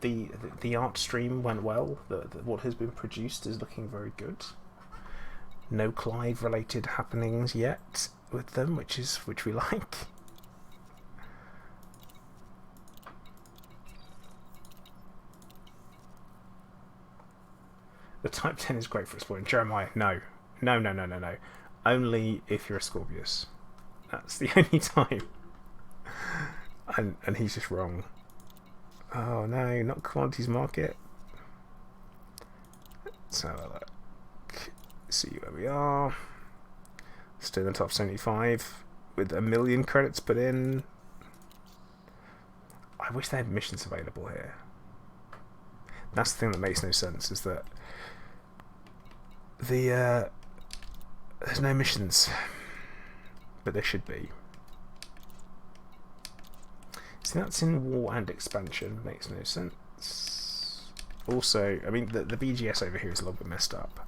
The art stream went well. What has been produced is looking very good. No Clive related happenings yet with them, which we like. The Type 10 is great for exploring. Jeremiah, no. No. Only if you're a Scorpius. That's the only time. And he's just wrong. Oh no, not commodities market. Let's have a look. See where we are. Still in the top 75 with 1 million credits put in. I wish they had missions available here. That's the thing that makes no sense, is that there's no missions, but there should be. See, that's in War and Expansion. Makes no sense. Also, I mean, the BGS over here is a little bit messed up.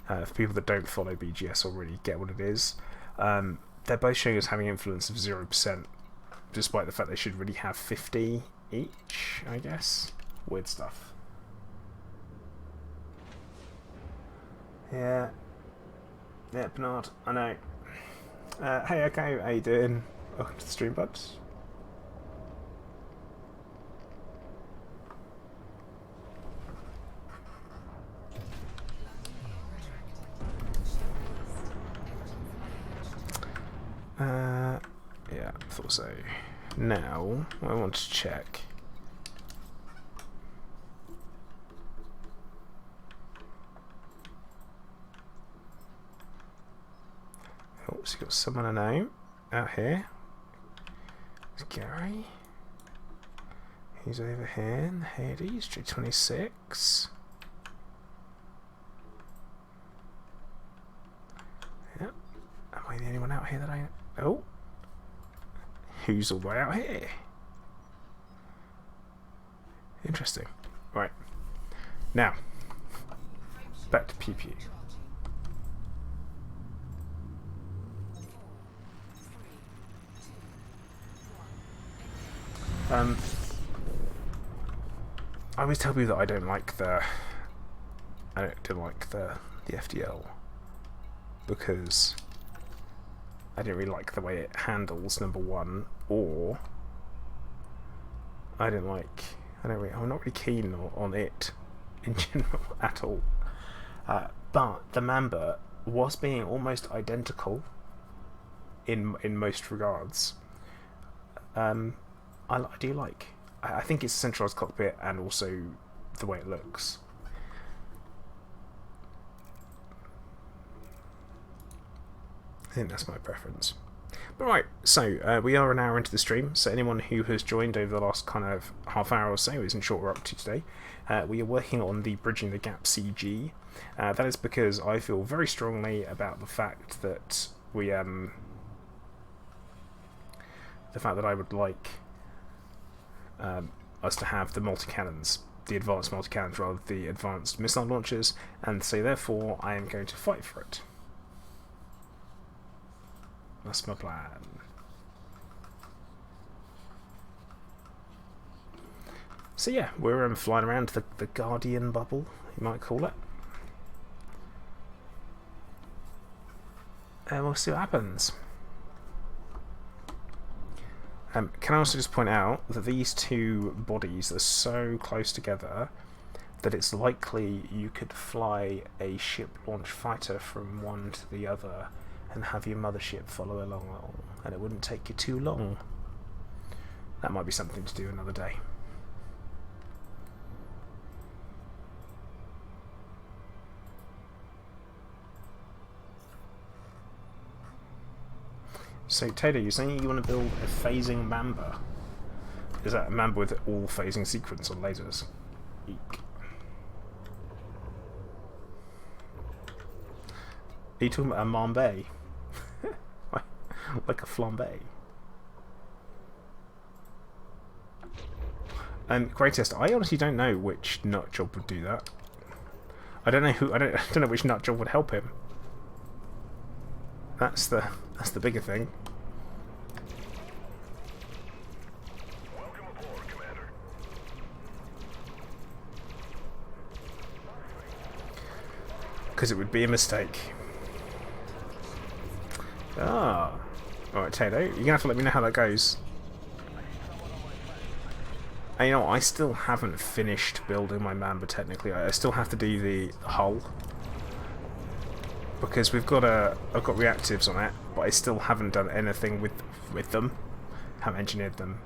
For people that don't follow BGS or really get what it is, they're both showing us having influence of 0%, despite the fact they should really have 50 each, I guess. Weird stuff. Yeah. Yeah, Bernard, I know. Hey, okay, how you doing? Welcome to the stream, buds. Yeah, thought so. Now, I want to check. Oh, so you got someone I know out here. It's Gary. He's over here in the Hades, Street 26. Yep. Am I the only one out here that I... Oh! Who's all the way out here? Interesting. Right. Now, back to PP. I always tell people that I don't like the FDL because I don't really like the way it handles, number one, or I'm not really keen on it in general at all. But the Mamba was being almost identical in most regards. I do like. I think it's a centralized cockpit and also the way it looks. I think that's my preference. But right, so we are an hour into the stream, so anyone who has joined over the last kind of half hour or so isn't sure what we're up to today. We are working on the Bridging the Gap CG. That is because I feel very strongly about the fact that I would like us to have the multi-cannons, the advanced multi-cannons rather than the advanced missile launchers, and so therefore I am going to fight for it. That's my plan. So yeah, we're flying around the Guardian bubble, you might call it. And we'll see what happens. Can I also just point out that these two bodies are so close together that it's likely you could fly a ship launch fighter from one to the other and have your mothership follow along, and it wouldn't take you too long. That might be something to do another day. So Taylor, you're saying you want to build a phasing Mamba? Is that a Mamba with all phasing sequence on lasers? Eek. Are you talking about a Mambay? Like a flambe? Greatest, I honestly don't know which nut job would do that. I don't know which nut job would help him. That's the bigger thing. Welcome aboard, Commander. Because it would be a mistake. Ah. Alright, Tato, you're gonna have to let me know how that goes. And you know what, I still haven't finished building my Mamba technically. I still have to do the hull. Because I've got reactives on it, but I still haven't done anything with them. Haven't engineered them.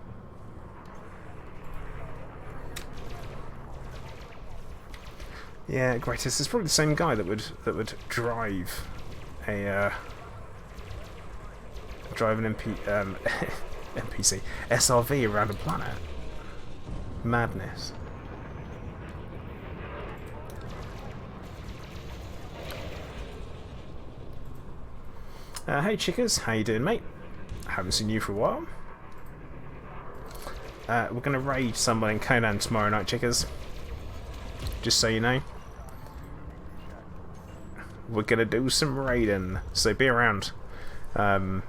Yeah, Greatest. It's probably the same guy that would drive a an NPC SRV around a planet. Madness. Hey Chickers, how you doing, mate? Haven't seen you for a while. We're going to raid someone in Conan tomorrow night, Chickers. Just so you know. We're going to do some raiding, so be around. We've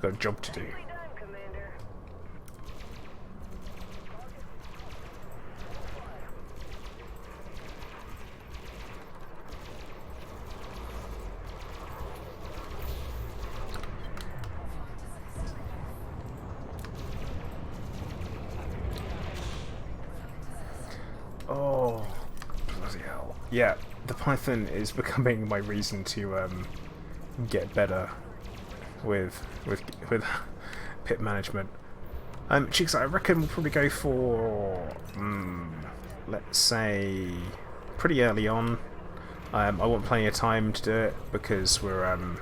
got a job to do. Oh, bloody hell. Yeah, the Python is becoming my reason to get better with pit management. Chicks, I reckon we'll probably go for let's say pretty early on. I want plenty of time to do it because we're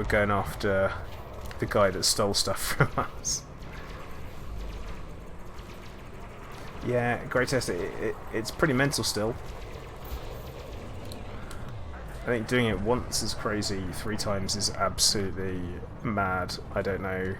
going after the guy that stole stuff from us. Yeah, Greatest. It's pretty mental still. I think doing it once is crazy, 3 times is absolutely mad. I don't know.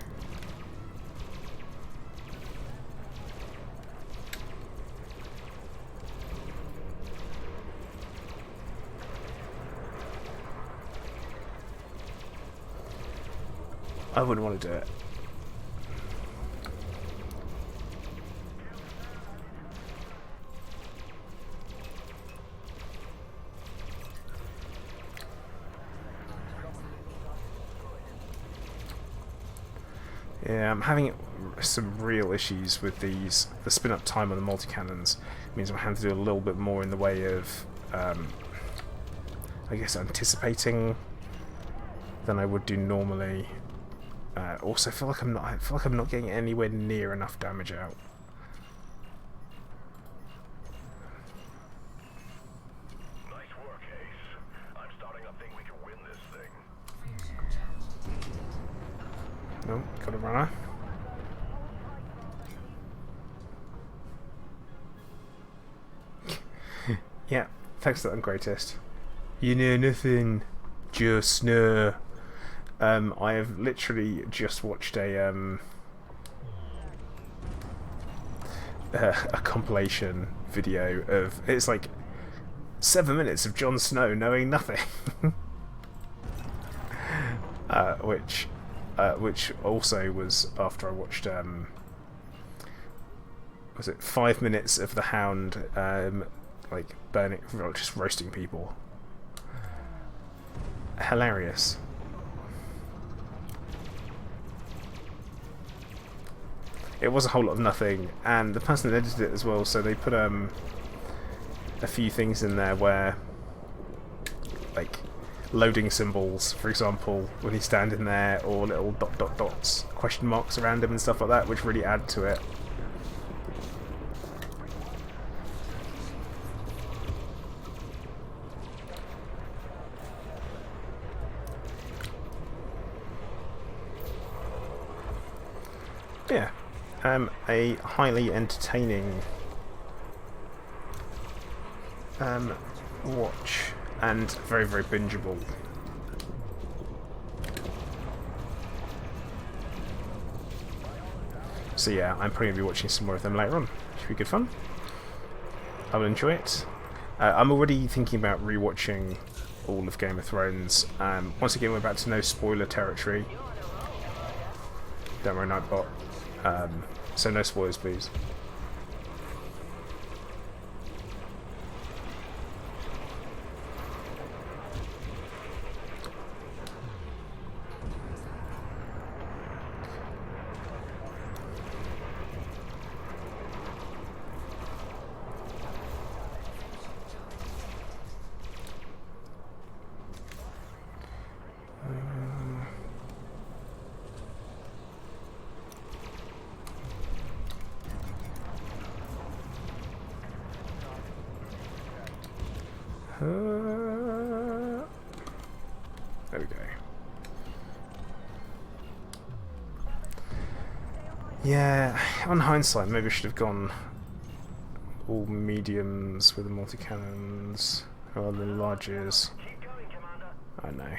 I wouldn't want to do it. Yeah, I'm having some real issues with these. The spin-up time on the multi-cannons means I'm having to do a little bit more in the way of, I guess, anticipating than I would do normally. Also, I feel like I'm not getting anywhere near enough damage out. Nice work, Ace. I'm starting to think we can win this thing. No, got a runner. Yeah, thanks for that, Greatest. You know nothing, just know. I have literally just watched a compilation video of, it's like 7 minutes of Jon Snow knowing nothing. Which also was after I watched was it 5 minutes of the Hound like burning, just roasting people. Hilarious. It was a whole lot of nothing, and the person that edited it as well, so they put a few things in there where, like, loading symbols, for example, when he's standing there, or little dot dot dots, question marks around him and stuff like that, which really add to it. Yeah, a highly entertaining watch, and very, very bingeable. So yeah, I'm probably going to be watching some more of them later on. Should be good fun. I will enjoy it. I'm already thinking about rewatching all of Game of Thrones. Once again, we're about to no spoiler territory. Don't worry, Nightbot. So no spoilers, please. There we go. Yeah, on hindsight, maybe I should have gone all mediums with the multi-cannons, rather than larges. I know.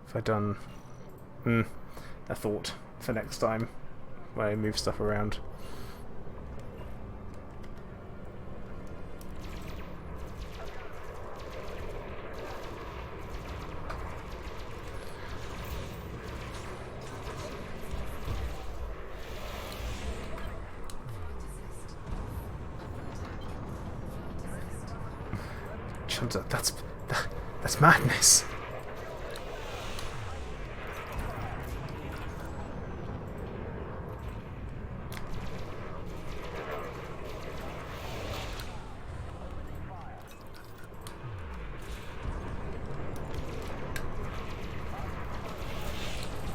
Have I done a thought for next time when I move stuff around? That's madness.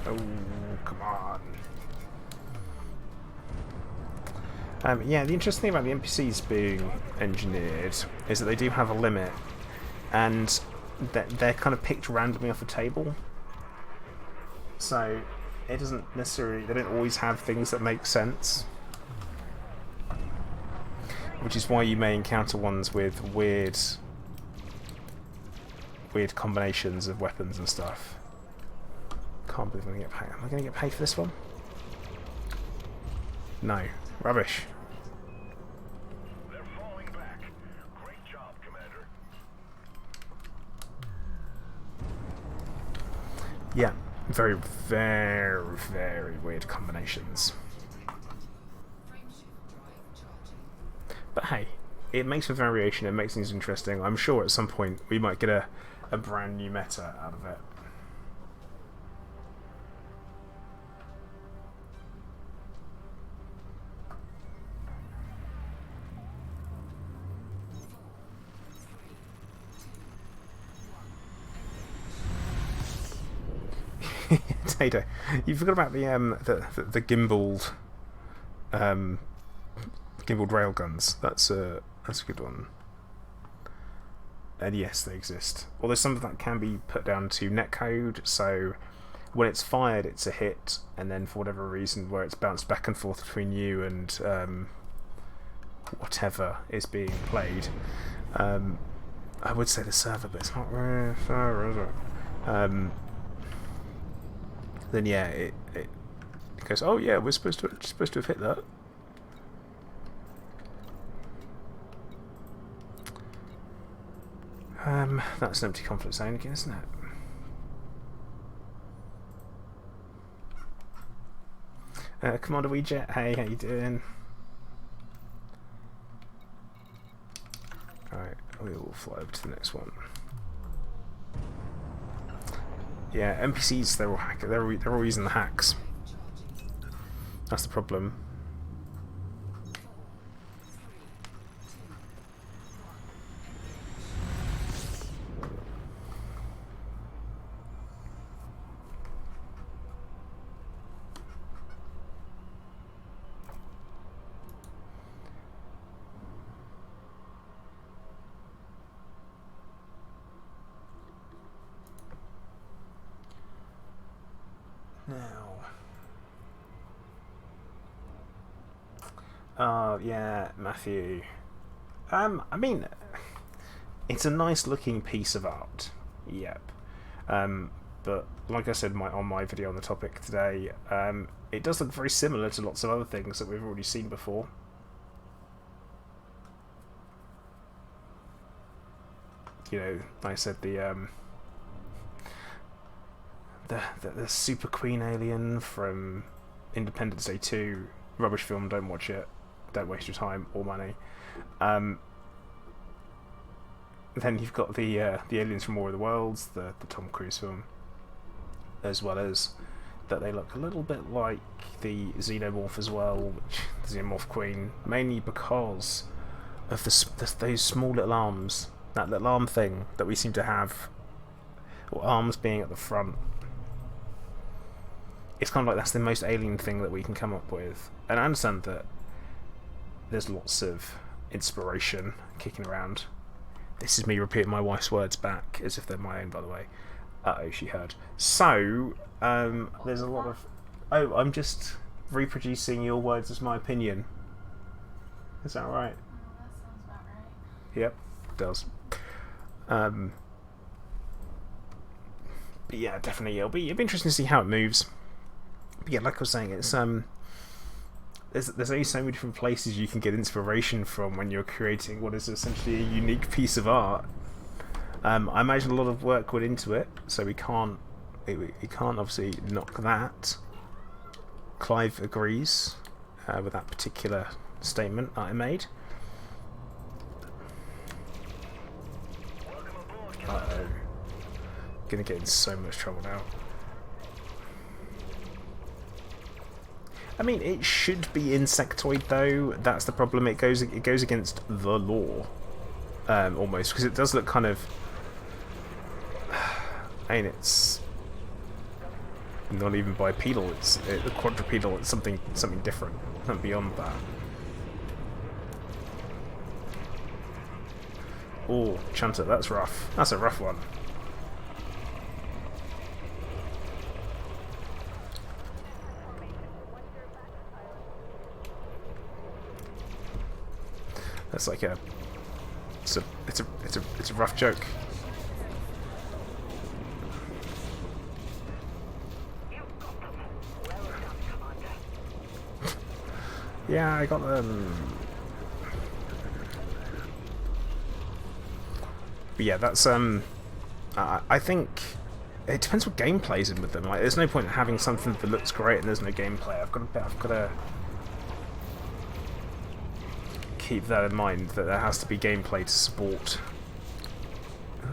Oh, come on. Yeah, the interesting thing about the NPCs being engineered is that they do have a limit, and they're kind of picked randomly off a table. So it doesn't necessarily, they don't always have things that make sense. Which is why you may encounter ones with weird combinations of weapons and stuff. Can't believe I'm going to get paid. Am I going to get paid for this one? No. Rubbish. They're falling back. Great job, Commander. Yeah. Very, very, very weird combinations. But hey, it makes for variation, it makes things interesting. I'm sure at some point we might get a brand new meta out of it. Tato, you forgot about the gimbaled gimbaled railguns. That's a good one. And yes, they exist. Although some of that can be put down to netcode, so when it's fired, it's a hit, and then for whatever reason, where it's bounced back and forth between you and whatever is being played, I would say the server, but it's not really a server, is it? Then yeah, it goes, oh yeah, we're supposed to have hit that. That's an empty conflict zone again, isn't it? Commander Weejet, hey, how you doing? Alright, we will fly over to the next one. Yeah, NPCs, they're all they're all using the hacks. That's the problem. Yeah, Matthew. I mean, it's a nice looking piece of art. Yep. But like I said on my video on the topic today, it does look very similar to lots of other things that we've already seen before. You know, like I said, the Super Queen alien from Independence Day 2, rubbish film, don't watch it. Don't waste your time or money. Then you've got the aliens from War of the Worlds, the Tom Cruise film, as well as that they look a little bit like the Xenomorph as well, which the Xenomorph Queen, mainly because of those small little arms, that little arm thing that we seem to have, or arms being at the front. It's kind of like that's the most alien thing that we can come up with, and I understand that there's lots of inspiration kicking around. This is me repeating my wife's words back as if they're my own, by the way. Uh-oh, she heard. So, there's a lot of... Oh, I'm just reproducing your words as my opinion. Is that right? Oh, that sounds about right. Yep, it does. But yeah, definitely, it'll be interesting to see how it moves. But yeah, like I was saying, it's there's only so many different places you can get inspiration from when you're creating what is essentially a unique piece of art. I imagine a lot of work went into it, so we can't obviously knock that. Clive agrees with that particular statement that I made. Uh-oh. Gonna get in so much trouble now. I mean, it should be insectoid though. That's the problem. It goes against the law, almost, because it does look kind of. I mean, it's not even bipedal. It's quadrupedal. It's something different, something beyond that. Oh, Chanter, that's rough. That's a rough one. That's like it's a rough joke. Yeah, I got them. But yeah, that's I think it depends what gameplay's in with them. Like, there's no point in having something that looks great and there's no gameplay. I've got to keep that in mind, that there has to be gameplay to support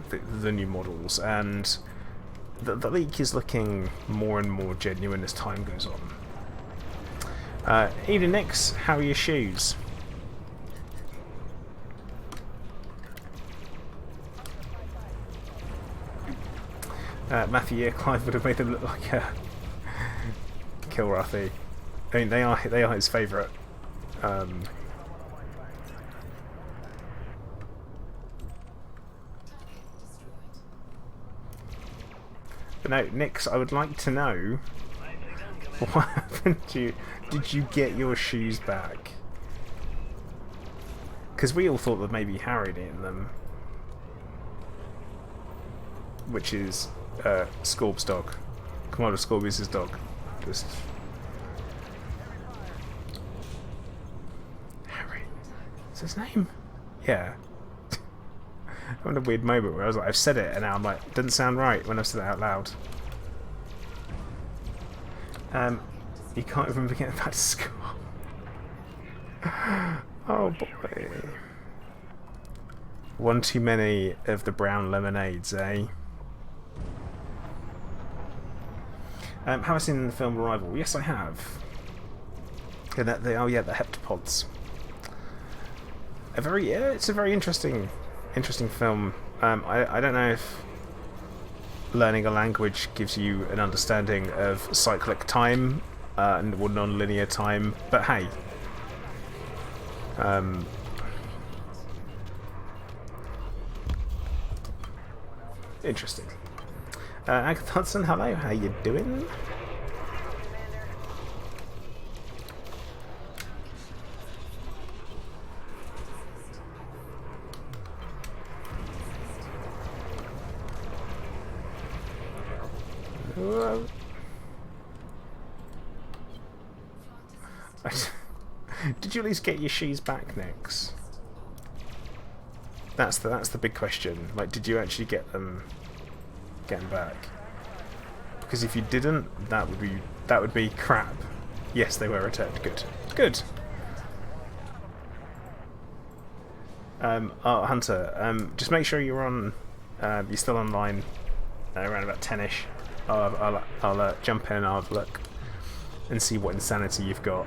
the new models, and the leak is looking more and more genuine as time goes on. Evening Nix, how are your shoes? Matthew, yeah, Clive would have made them look like a Kilrathi. I mean, they are his favourite. But no, Nix, I would like to know what happened to you. Did you get your shoes back? Because we all thought that maybe Harry had eaten them. which is Scorb's dog. Commander Scorb is his dog. Just Harry. Is his name? Yeah. I'm in a weird moment where I was like, I've said it, and now I'm like, doesn't sound right when I've said it out loud. You can't remember getting back to school. Oh boy. One too many of the brown lemonades, eh? Have I seen the film Arrival? Yes, I have. And that the heptapods. It's a very interesting film. I don't know if learning a language gives you an understanding of cyclic time or non-linear time, but hey. Interesting. Agatha Hudson, hello, how you doing? Did you at least get your shoes back, Nix? That's the big question. Like, did you actually get them back? Because if you didn't, that would be crap. Yes, they were returned. Good. Hunter, just make sure you're on. You're still online around about 10ish. I'll jump in and I'll have a look and see what insanity you've got.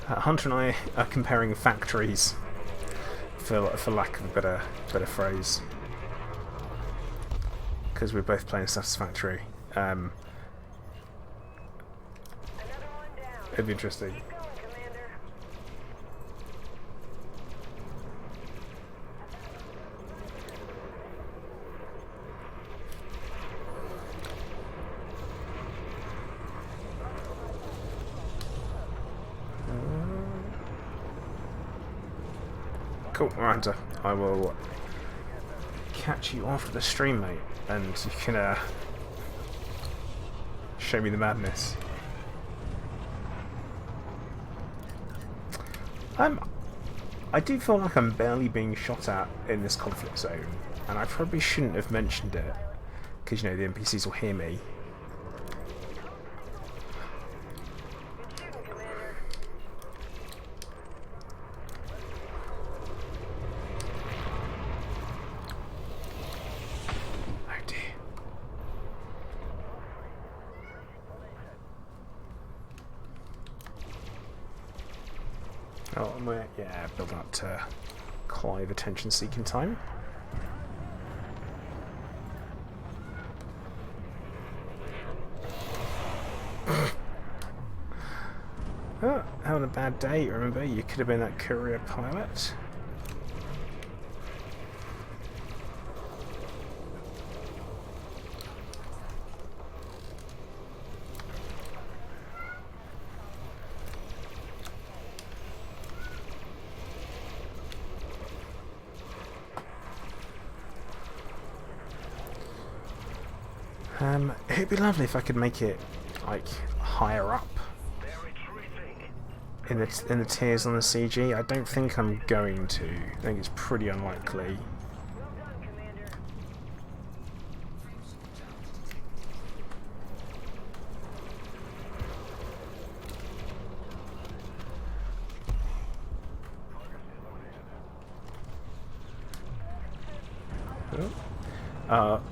Hunter and I are comparing factories, for lack of a better phrase, because we're both playing Satisfactory. It'd be interesting. Cool, Hunter. I will catch you after the stream, mate, and you can show me the madness. I do feel like I'm barely being shot at in this conflict zone, and I probably shouldn't have mentioned it, because, you know, the NPCs will hear me. Oh, and we're, build up to Clive attention-seeking time. Oh, having a bad day, remember? You could have been that courier pilot. It'd be lovely if I could make it like higher up in the tiers on the CG. I don't think I'm going to. I think it's pretty unlikely.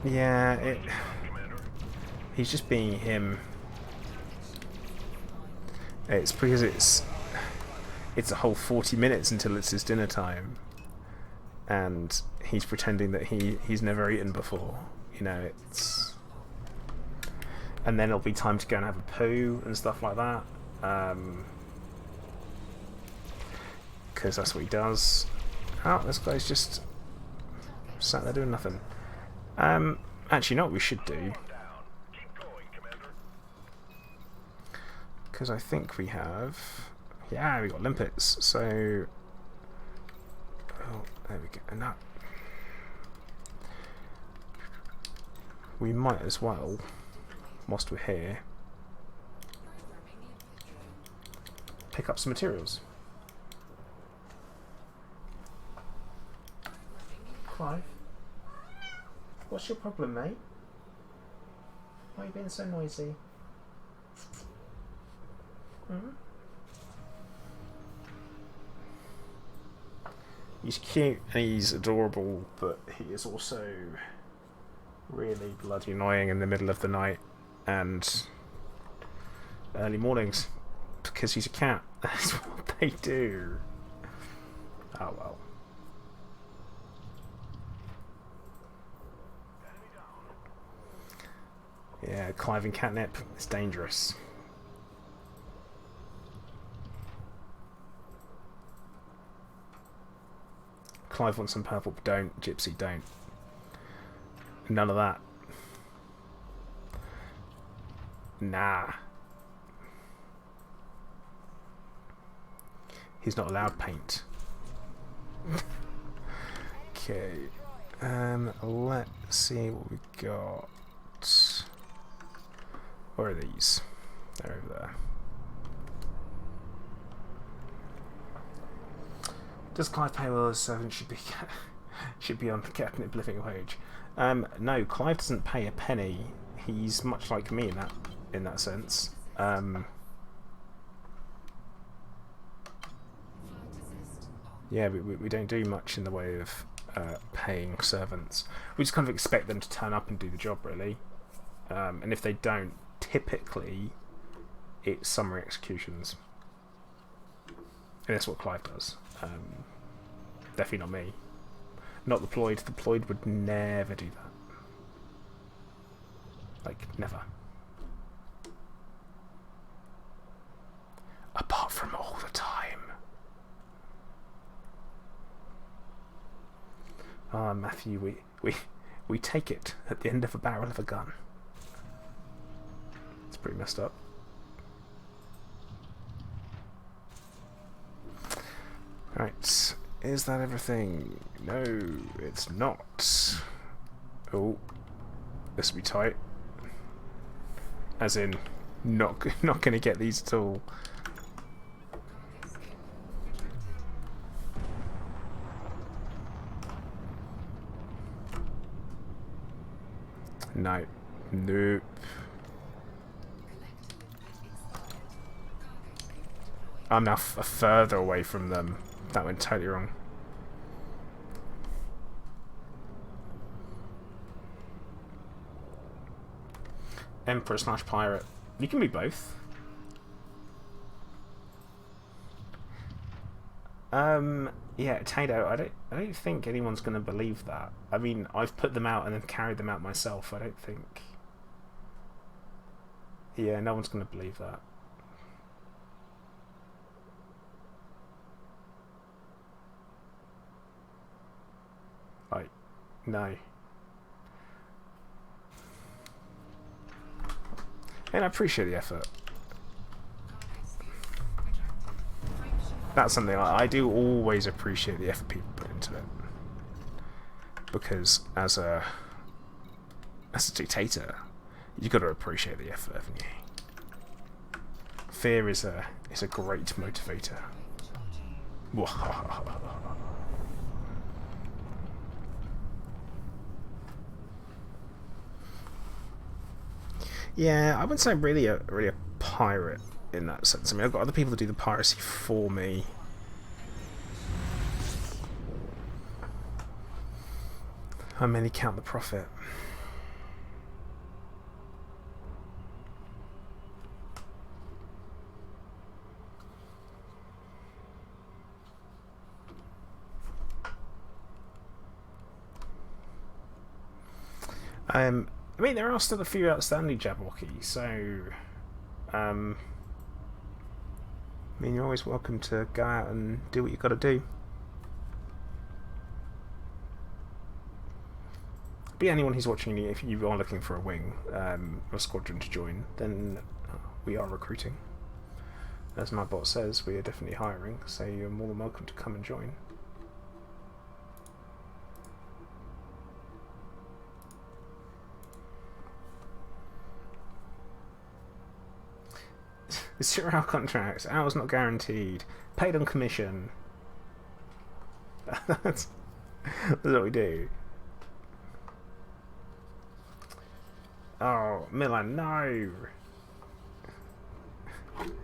Yeah, he's just being him. It's because it's a whole 40 minutes until it's his dinner time, and he's pretending that he's never eaten before. You know, it's, and then it'll be time to go and have a poo and stuff like that, because that's what he does. Oh, this guy's just sat there doing nothing. Actually, you know what we should do? Because I think we have... Yeah, we got limpets. So There we go. And that. We might as well, whilst we're here, pick up some materials. Clive, what's your problem, mate? Why are you being so noisy? Hmm? He's cute and he's adorable, but he is also really bloody annoying in the middle of the night and early mornings because he's a cat. That's what they do. Oh well. Yeah, Clive and catnip is dangerous. Clive wants some purple, but don't. Gypsy, don't. None of that. Nah. He's not allowed paint. Okay. Let's see what we got. Where are these? They're over there. Does Clive pay well as servant should be on the catnip living wage? No, Clive doesn't pay a penny. He's much like me in that sense. Yeah, we don't do much in the way of paying servants. We just kind of expect them to turn up and do the job, really. And if they don't, typically it's summary executions. And that's what Clive does. Definitely not me. Not the Ployd. The Ployd would never do that. Like, never. Apart from all the time. Ah, Matthew, we take it at the end of a barrel of a gun. It's pretty messed up. Right, is that everything? No, it's not. Oh, this will be tight. As in, not going to get these at all. No, nope. I'm now further away from them. That went totally wrong. Emperor / pirate. You can be both. Yeah, Tato, I don't think anyone's gonna believe that. I mean, I've put them out and then carried them out myself. I don't think. Yeah, no one's gonna believe that. Like, no. And I appreciate the effort. That's something I do always appreciate the effort people put into it. Because as a dictator, you got to appreciate the effort, haven't you? Fear is a great motivator. Yeah, I wouldn't say I'm really a pirate in that sense. I mean, I've got other people to do the piracy for me. I mainly count the profit. I mean, there are still a few outstanding Jabberwocky, so I mean, you're always welcome to go out and do what you got to do. But anyone who's watching, if you are looking for a wing or squadron to join, then we are recruiting. As my bot says, we are definitely hiring, so you're more than welcome to come and join. 0 hour contracts, hours not guaranteed, paid on commission. That's what we do. Oh, Milan, no!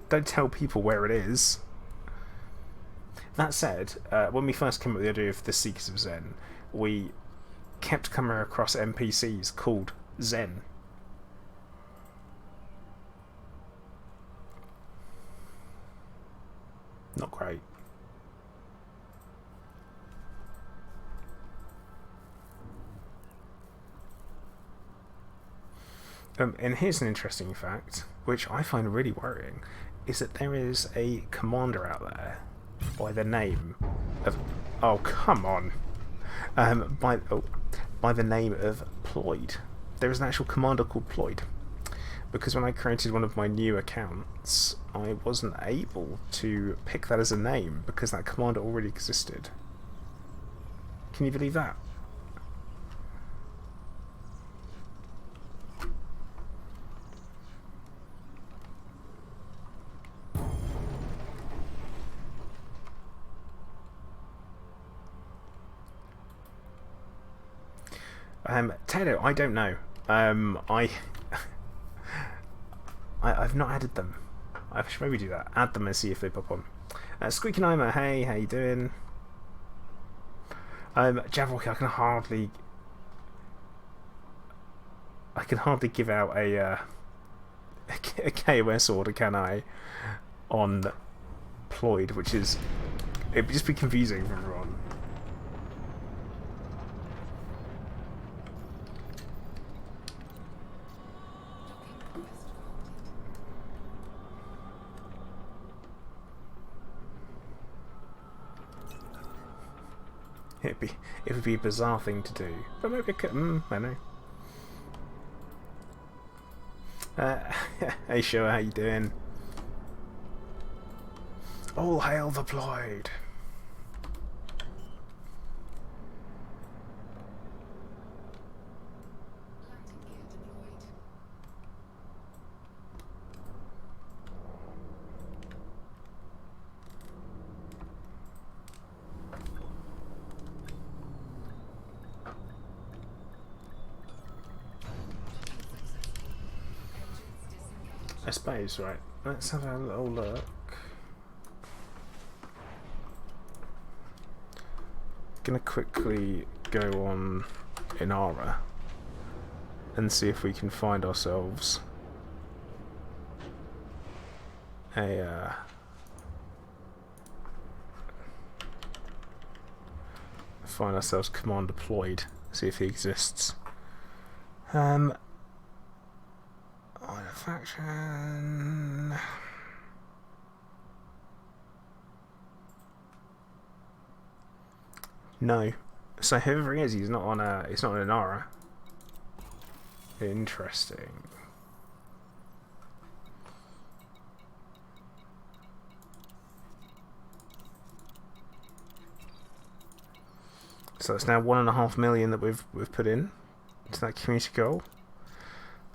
Don't tell people where it is. That said, when we first came up with the idea of the Seekers of Zen, we kept coming across NPCs called Zen. Not great. And here's an interesting fact, which I find really worrying, is that there is a commander out there by the name of... Oh, come on! By the name of Ployd. There is an actual commander called Ployd. Because when I created one of my new accounts, I wasn't able to pick that as a name, because that commander already existed. Can you believe that? Taylor, I don't know. I've not added them. I should maybe do that. Add them and see if they pop on. Squeaky Nima, hey, how you doing? Jabberwocky, I can hardly give out a KOS order, can I? On Ployd, which is... It'd just be confusing for everyone. It would be a bizarre thing to do, but maybe I could. I know. Hey, Shoa, how you doing? All hail the Ployd. I suppose, right. Let's have a little look. Gonna quickly go on Inara and see if we can find ourselves a command deployed. See if he exists. Faction. No. So whoever he is, he's not on an Inara. Interesting. So it's now 1.5 million that we've put in to that community goal.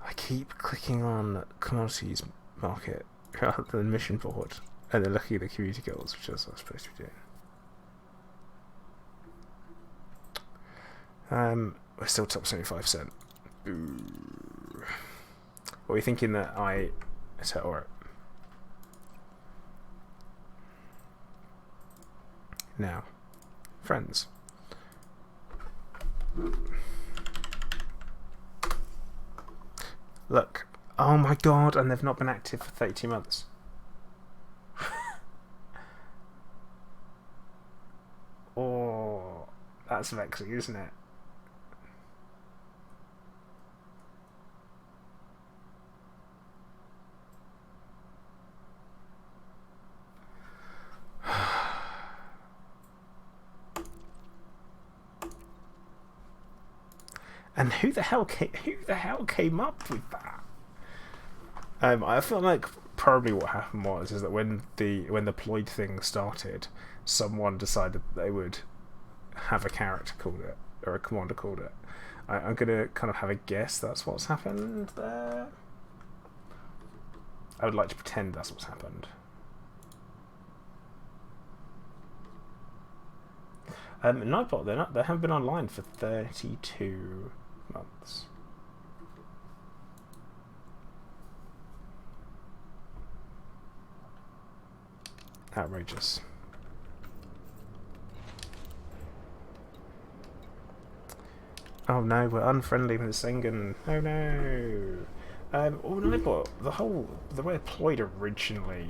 I keep clicking on commodities market rather than mission board, and then looking at the community goals, which is what I'm supposed to be doing. We're still top 75%. Ooh. Are we thinking that alright. Now, friends. Look, oh my god, and they've not been active for 32 months. Oh, that's vexing, isn't it? And who the hell came up with that? I feel like probably what happened is that when the Ployd thing started, someone decided that they would have a character called it, or a commander called it. I'm gonna kind of have a guess that's what's happened there. I would like to pretend that's what's happened. Nightbot, they haven't been online for 32 months. Outrageous. Oh no, we're unfriendly with Sengen. Oh no. Nightbot, the way it played originally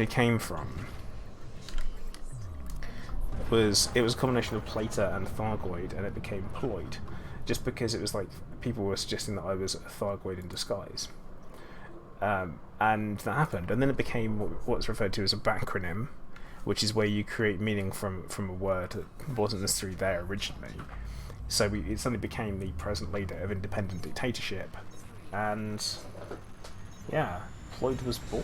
came from was it was a combination of Plater and Thargoid, and it became Ploid, just because it was like people were suggesting that I was a Thargoid in disguise, and that happened, and then it became what's referred to as a backronym, which is where you create meaning from a word that wasn't necessarily there originally. So it suddenly became the present leader of independent dictatorship, and yeah, Ploid was born.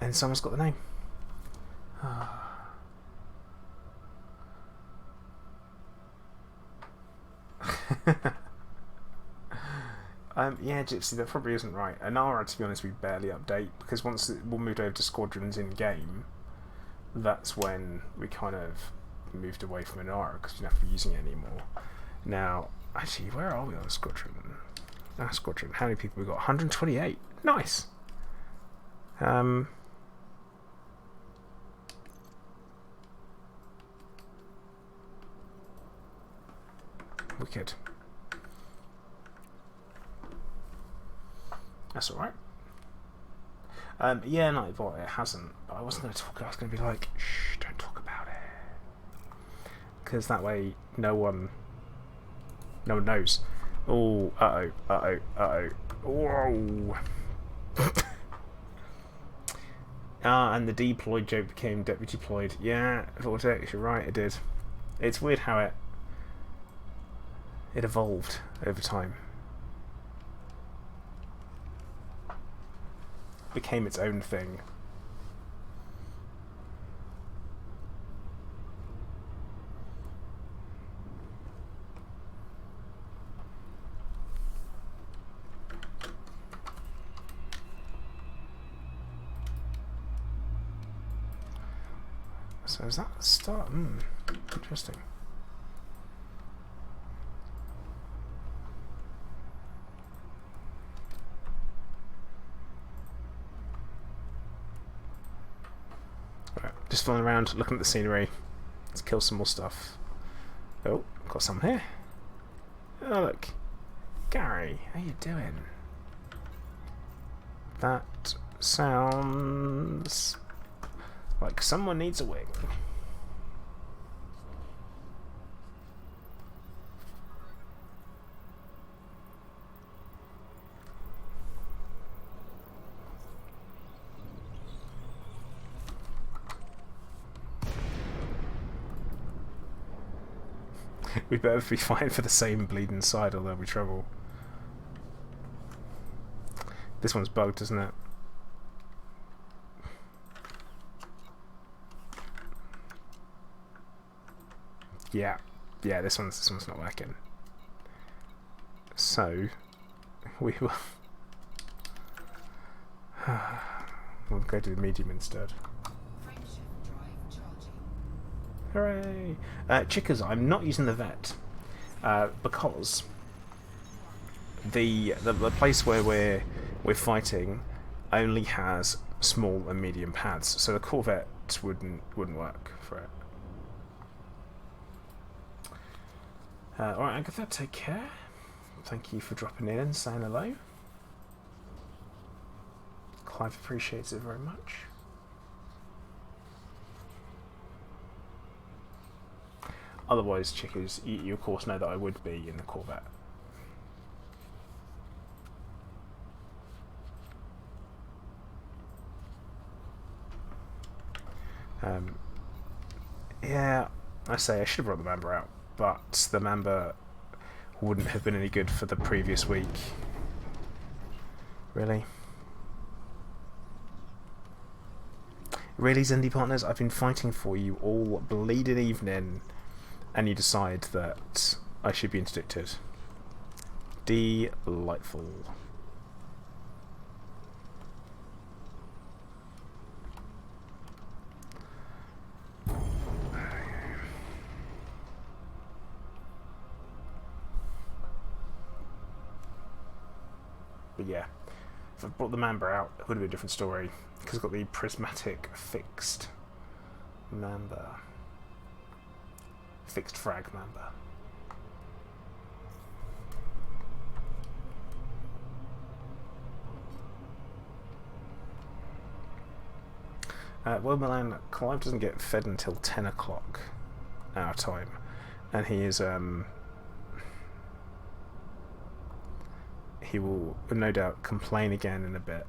And someone's got the name. Yeah, Gypsy, that probably isn't right. Anara, to be honest, we barely update, because once we moved over to squadrons in game, that's when we kind of moved away from Anara because we don't have to be using it anymore. Now, actually, where are we on squadron? Squadron. How many people we got? 128. Nice. Wicked. That's alright. Yeah, Nightbot, it hasn't. But I wasn't going to talk. I was going to be like, shh, don't talk about it, because that way no one knows. Oh, Whoa. And the deployed joke became deputy ployed. Yeah, Vortex, you're right, it did. It's weird how it evolved over time. Became its own thing. So is that the start? Interesting. Right, just flying around, looking at the scenery. Let's kill some more stuff. Oh, got some here. Oh look, Gary, how you doing? That sounds like someone needs a wing. We better be fighting for the same bleeding side, or there'll be trouble. This one's bugged, isn't it? Yeah, this one's not working. So we will we'll go to the medium instead. Hooray! Chickers, I'm not using the vet because the place where we're fighting only has small and medium paths, so the Corvette wouldn't work for it. Alright, Agatha, take care. Thank you for dropping in and saying hello. Clive appreciates it very much. Otherwise, Chickers, you of course know that I would be in the Corvette. Yeah, I say I should have brought the member out. but the member wouldn't have been any good for the previous week. Really? Really, Zendy partners? I've been fighting for you all bleeding evening, and you decide that I should be interdicted. Delightful. But yeah, if I brought the member out, it would have been a different story, because I've got the prismatic fixed member. Fixed frag member. Well, Milan, Clive doesn't get fed until 10 o'clock our time, and he is he will no doubt complain again in a bit.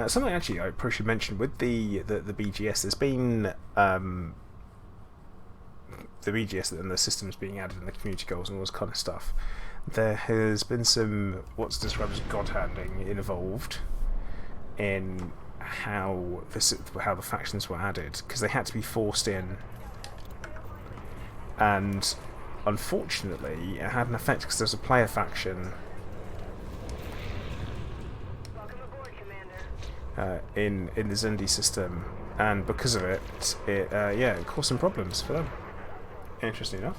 Something actually I probably should mention with the BGS, there's been the BGS and the systems being added in the community goals and all this kind of stuff. There has been some what's described as god handing involved in how the factions were added, because they had to be forced in, and unfortunately it had an effect because there's a player faction in the Zendy system, and because of it, it caused some problems for them. Interesting enough.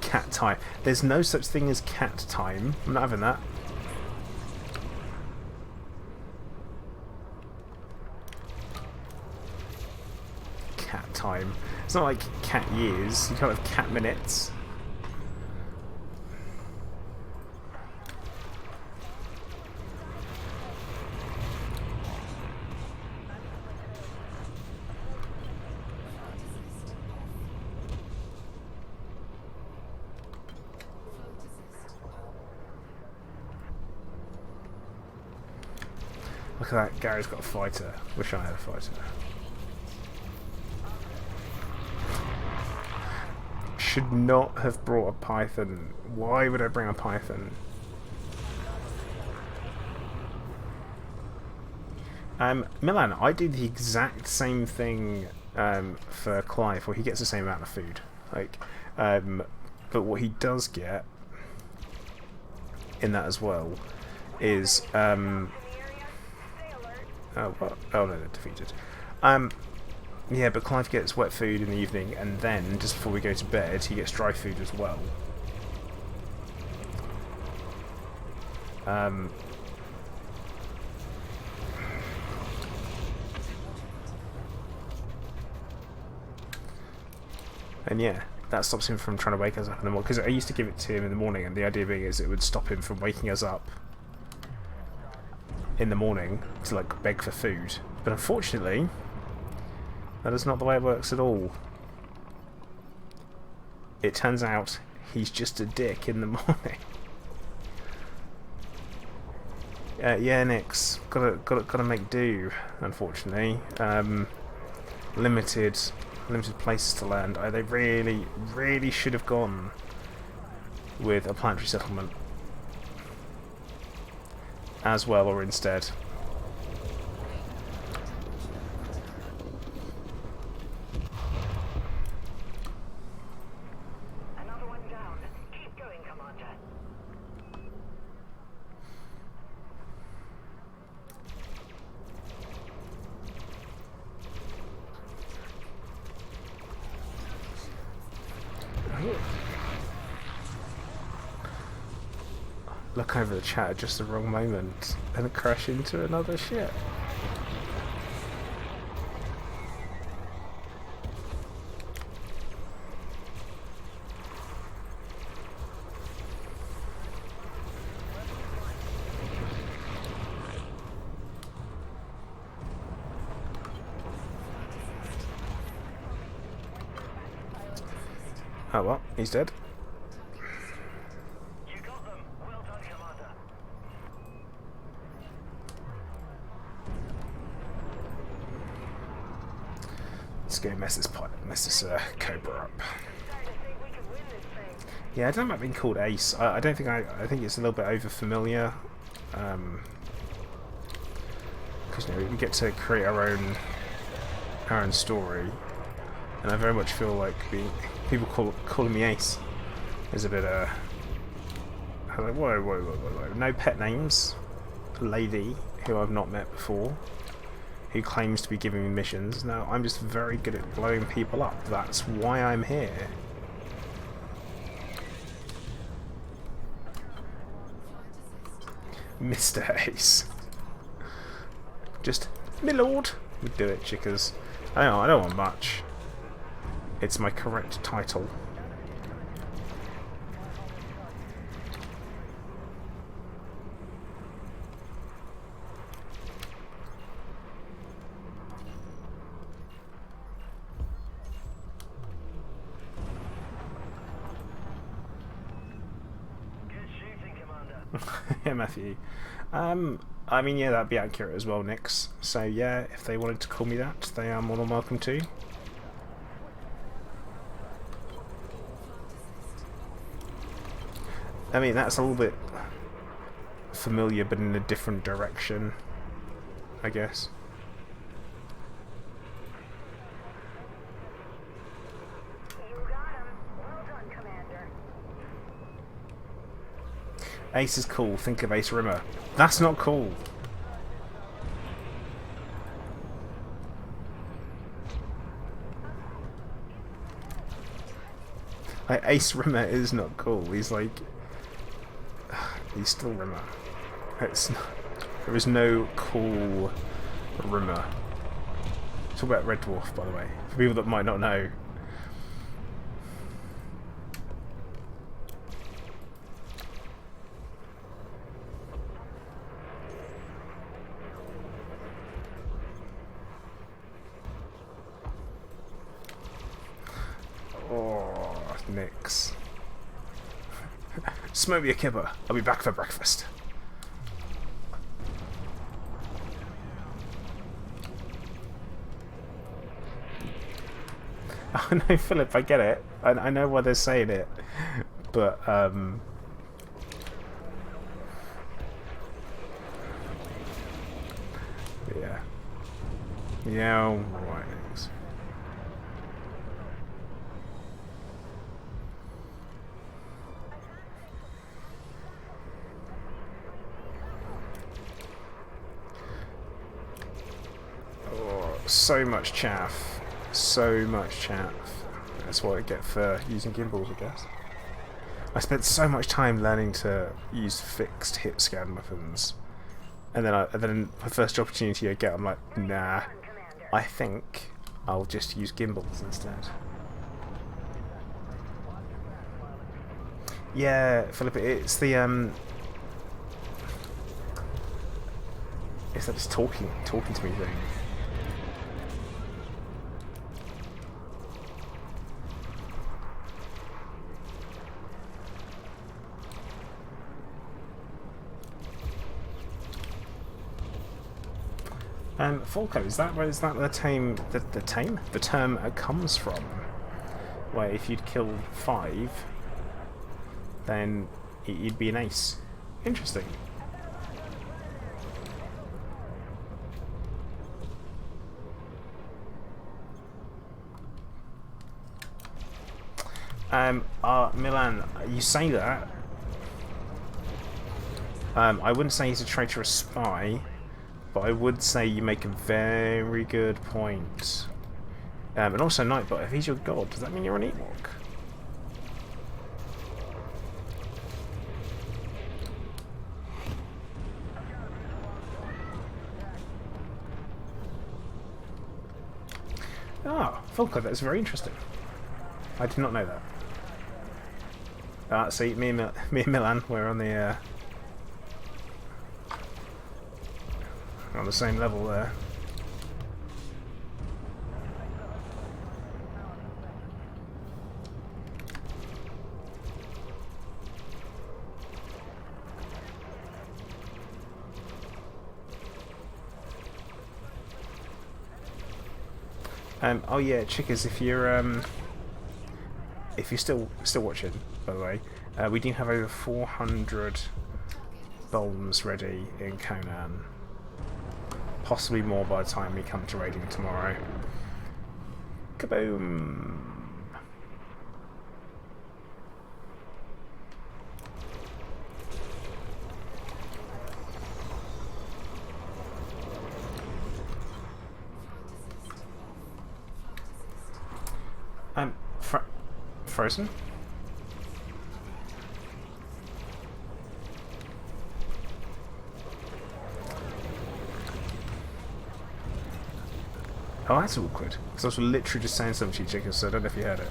Cat time. There's no such thing as cat time. I'm not having that. Cat time. It's not like cat years. You can't have cat minutes. Look at that, Gary's got a fighter. Wish I had a fighter. Should not have brought a python. Why would I bring a python? Milan, I do the exact same thing for Clive, where he gets the same amount of food. But what he does get in that as well is oh, what? Oh no, they're defeated. Yeah, but Clive gets wet food in the evening, and then, just before we go to bed, he gets dry food as well. And yeah, that stops him from trying to wake us up in the morning, because I used to give it to him in the morning, and the idea being is it would stop him from waking us up in the morning to like beg for food. But unfortunately, that is not the way it works at all. It turns out he's just a dick in the morning. Yeah, Nix, gotta make do. Unfortunately, limited places to land. They really should have gone with a planetary settlement as well, or instead. Another one down. Keep going, Commander. Look over the chat at just the wrong moment and crash into another ship. Oh well, he's dead. You got them. Well done, Commander. Let's go mess this Cobra up. Starting to think we can win this thing. Yeah, I don't know about being called Ace. I don't think I think it's a little bit over familiar. Because we get to create our own story, and I very much feel like people calling me Ace is a bit I'm like, whoa. No pet names. A lady who I've not met before, who claims to be giving me missions. No, I'm just very good at blowing people up. That's why I'm here. Mr. Ace. Just, my lord. We do it, chickers. I don't want much. It's my correct title. Good shooting, Commander. Yeah, Matthew. I mean, yeah, that'd be accurate as well, Nix. So yeah, if they wanted to call me that, they are more than welcome to. I mean, that's a little bit familiar, but in a different direction, I guess. You got him. Well done, Commander. Ace is cool. Think of Ace Rimmer. That's not cool. Like, Ace Rimmer is not cool. He's like, he's still Rimmer. It's not, there is no cool Rimmer. Talk about Red Dwarf, by the way, for people that might not know. Oh, Nix. Smoke me a kipper. I'll be back for breakfast. Oh no, Philip, I get it. I know why they're saying it. But, yeah. Yeah, alright. So much chaff. So much chaff. That's what I get for using gimbals, I guess. I spent so much time learning to use fixed hit scan weapons. And then the first opportunity I get, I'm like, nah. I think I'll just use gimbals instead. Yeah, Philip, it's the it's that just talking to me thing. Falco, is that where the term comes from? Where if you'd kill 5, then you'd be an ace. Interesting. Milan, you say that. I wouldn't say he's a traitorous spy, but I would say you make a very good point. And also, Nightbot, if he's your god, does that mean you're an Ewok? Ah, Falco, that's very interesting. I did not know that. See, me and Milan, we're on the same level there. Oh yeah, chickers, if you're still watching, by the way, we do have over 400 bombs ready in Conan. Possibly more by the time we come to raiding tomorrow. Kaboom! Frozen? Oh, that's awkward. Because I was literally just saying something to you, chickens, so I don't know if you heard it.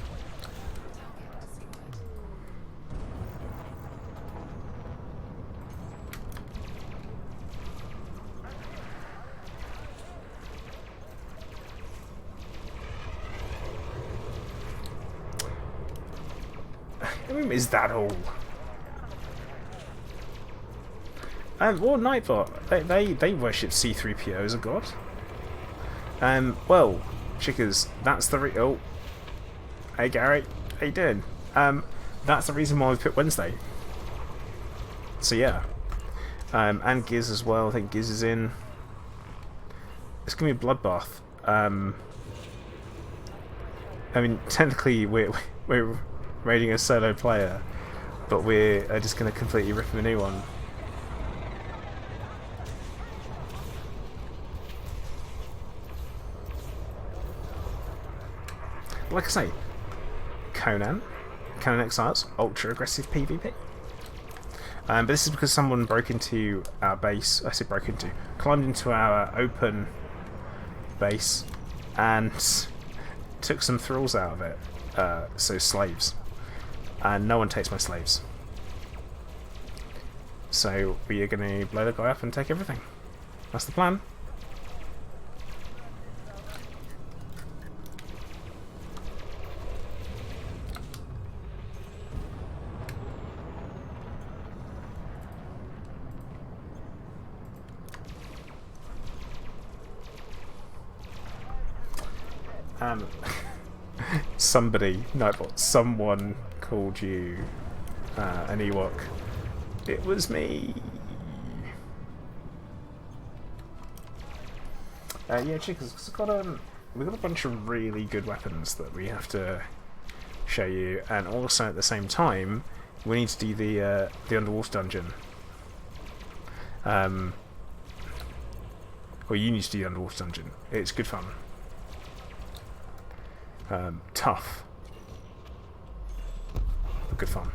I mean, is that all? Well, Nightbot, they worship C-3PO as a god. Well, chickers, that's the oh. Hey Gary, how you doing? That's the reason why we put Wednesday. So yeah. And Giz as well, I think Giz is in. It's gonna be a bloodbath. I mean, technically we're raiding a solo player, but we're just gonna completely rip him a new one. Like I say, Conan Exiles, ultra aggressive PvP. But this is because someone broke into our base. I said broke into, climbed into our open base and took some thralls out of it. So slaves, and no one takes my slaves. So we are going to blow the guy up and take everything. That's the plan. Someone called you an Ewok. It was me. Yeah, chickens, we've got a bunch of really good weapons that we have to show you, and also at the same time, we need to do the underwater dungeon. Well, you need to do the underwater dungeon. It's good fun. Tough, but good fun.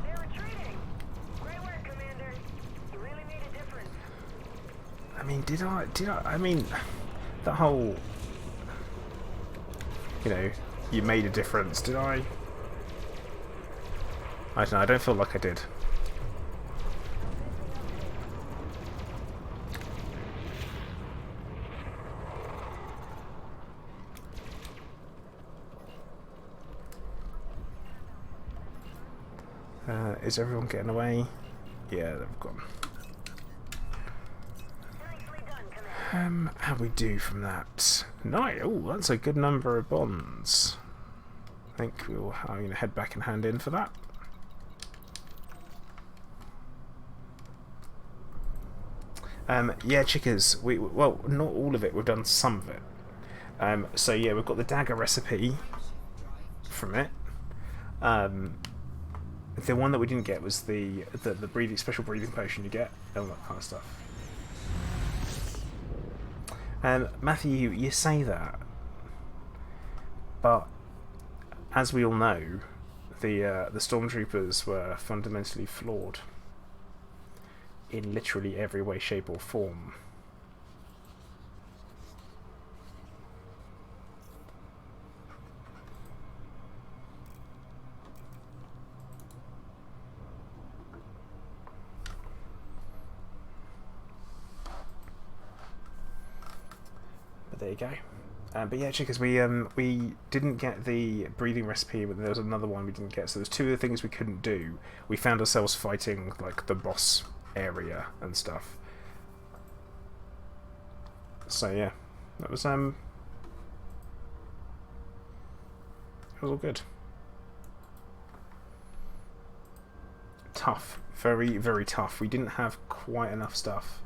They're retreating. Great work, Commander. You really made a difference. I mean, did I? I mean, that whole, you made a difference. Did I? I don't know. I don't feel like I did. Is everyone getting away? Yeah, they've gone. Nicely done, Commander. How we do from that? Nice. Oh, that's a good number of bonds. I think we'll head back and hand in for that. Yeah, chickers. Well, not all of it. We've done some of it. So yeah, we've got the dagger recipe from it. The one that we didn't get was the special breathing potion you get, and all that kind of stuff. Matthew, you say that, but as we all know, the stormtroopers were fundamentally flawed in literally every way, shape, or form. There you go. But yeah, chickens, we didn't get the breathing recipe, but there was another one we didn't get. So there's two of the things we couldn't do. We found ourselves fighting like the boss area and stuff. So yeah, that was it was all good. Tough, very very tough. We didn't have quite enough stuff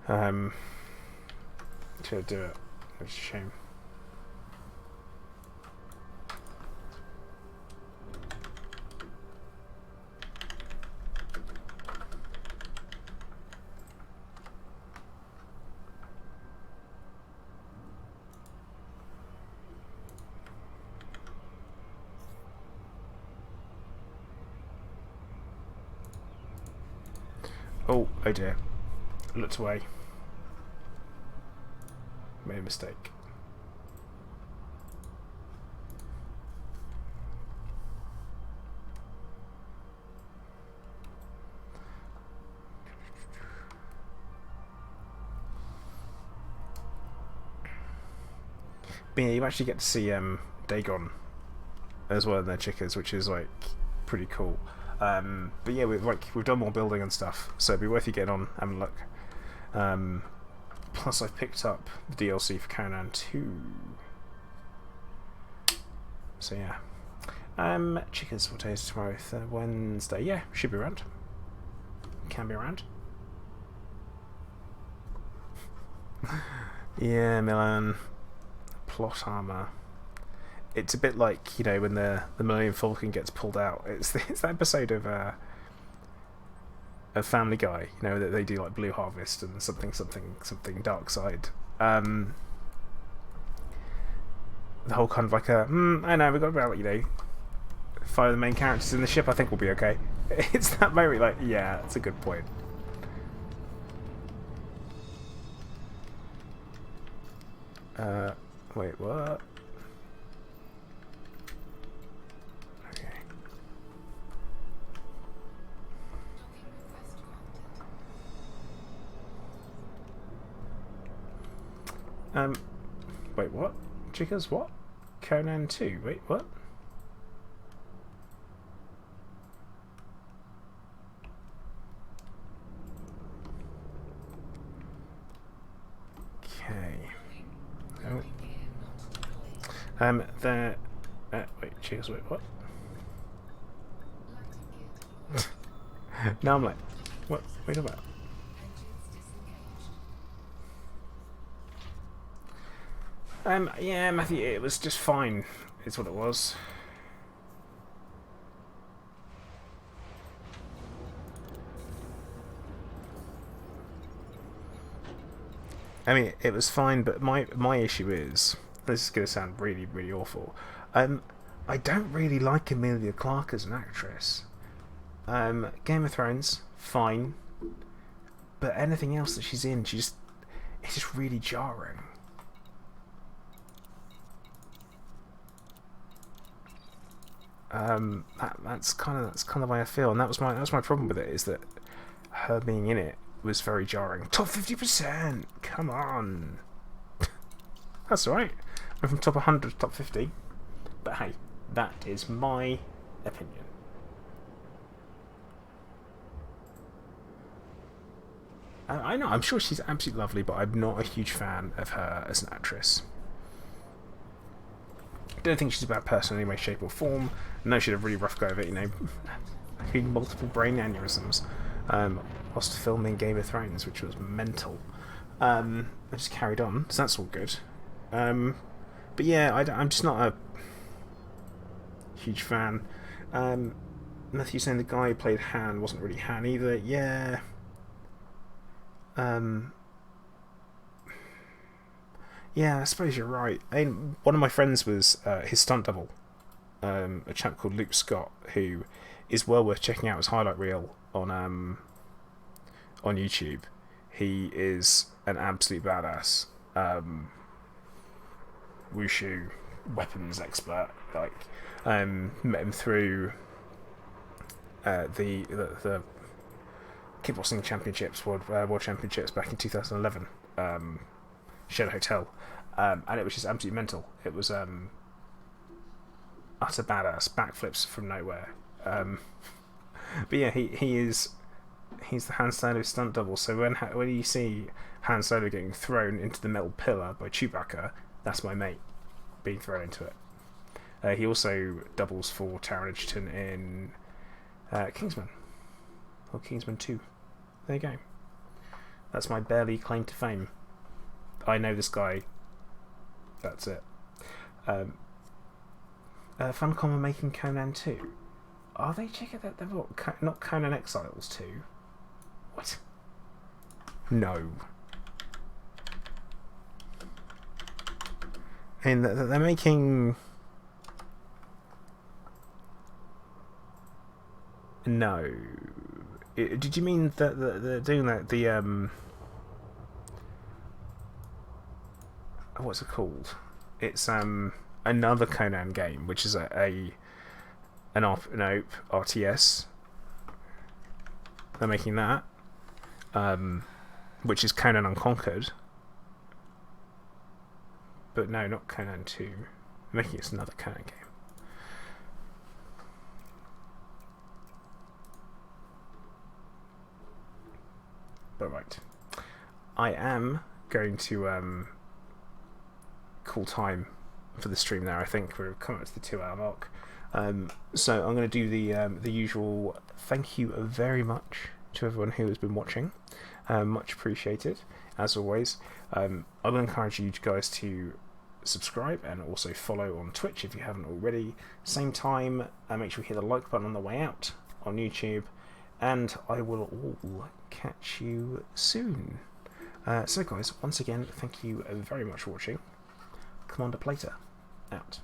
to do it, which is a shame. Oh dear. Looked away. Made a mistake. But yeah, you actually get to see Dagon as well in their chickers, which is like pretty cool. But yeah, we've done more building and stuff, so it'd be worth you getting on, having a look. Plus, I've picked up the DLC for Conan 2. So yeah. Chickers, what day is tomorrow? Wednesday. Yeah, should be around. Can be around. Yeah, Milan. Plot armor. It's a bit like, you know, when the Millennium Falcon gets pulled out. It's that episode of Family Guy, you know, that they do like Blue Harvest and something Dark Side. The whole kind of like I know, we've got about, you know, 5 of the main characters in the ship, I think we'll be okay. It's that moment like, yeah, that's a good point. Wait, what? Wait, what? Chickers, what? Conan 2, wait, what? Okay. Oh. There... wait, Chickers, wait, what? Now I'm like, what? Wait a minute. Yeah, Matthew, it was just fine, is what it was. I mean, it was fine, but my issue is, this is going to sound really, really awful. I don't really like Emilia Clarke as an actress. Game of Thrones, fine, but anything else that she's in, it's just really jarring. That's kind of the way I feel, and that was my problem with it, is that her being in it was very jarring. Top 50%, come on. That's alright. We're from top 100 to top 50, but hey, that is my opinion. I know, I'm sure she's absolutely lovely, but I'm not a huge fan of her as an actress. Don't think she's a bad person in any way, shape or form. No, she had a really rough go of it, you know, having multiple brain aneurysms whilst filming Game of Thrones, which was mental. I just carried on, so that's all good. But yeah, I'm just not a huge fan. Matthew saying the guy who played Han wasn't really Han either. Yeah. Yeah, I suppose you're right. I mean, one of my friends was his stunt double, a chap called Luke Scott, who is well worth checking out his highlight reel on YouTube. He is an absolute badass wushu weapons expert. Like, met him through the kickboxing championships, world championships back in 2011. Shadow Hotel, and it was just absolutely mental. It was utter badass, backflips from nowhere. But yeah, he is He's the Han Solo stunt double. So when you see Han Solo getting thrown into the metal pillar by Chewbacca, that's my mate being thrown into it. He also doubles for Taron Egerton in Kingsman. Or Kingsman 2. There you go. That's my barely claim to fame. I know this guy. That's it. Funcom are making Conan 2. Are they? Check it out. They've got not Conan Exiles 2. What? No. And they're making... No. Did you mean that they're doing that? What's it called? It's another Conan game, which is an open RTS. They're making that, which is Conan Unconquered. But no, not Conan 2. They're making it another Conan game. But right, I am going to call time for the stream now. I think we're coming up to the 2-hour mark. So I'm going to do the usual thank you very much to everyone who has been watching. Much appreciated, as always. I will encourage you guys to subscribe and also follow on Twitch if you haven't already. Same time, make sure you hit the like button on the way out on YouTube, and I will all catch you soon. So guys, once again, thank you very much for watching. Commander Plater, out.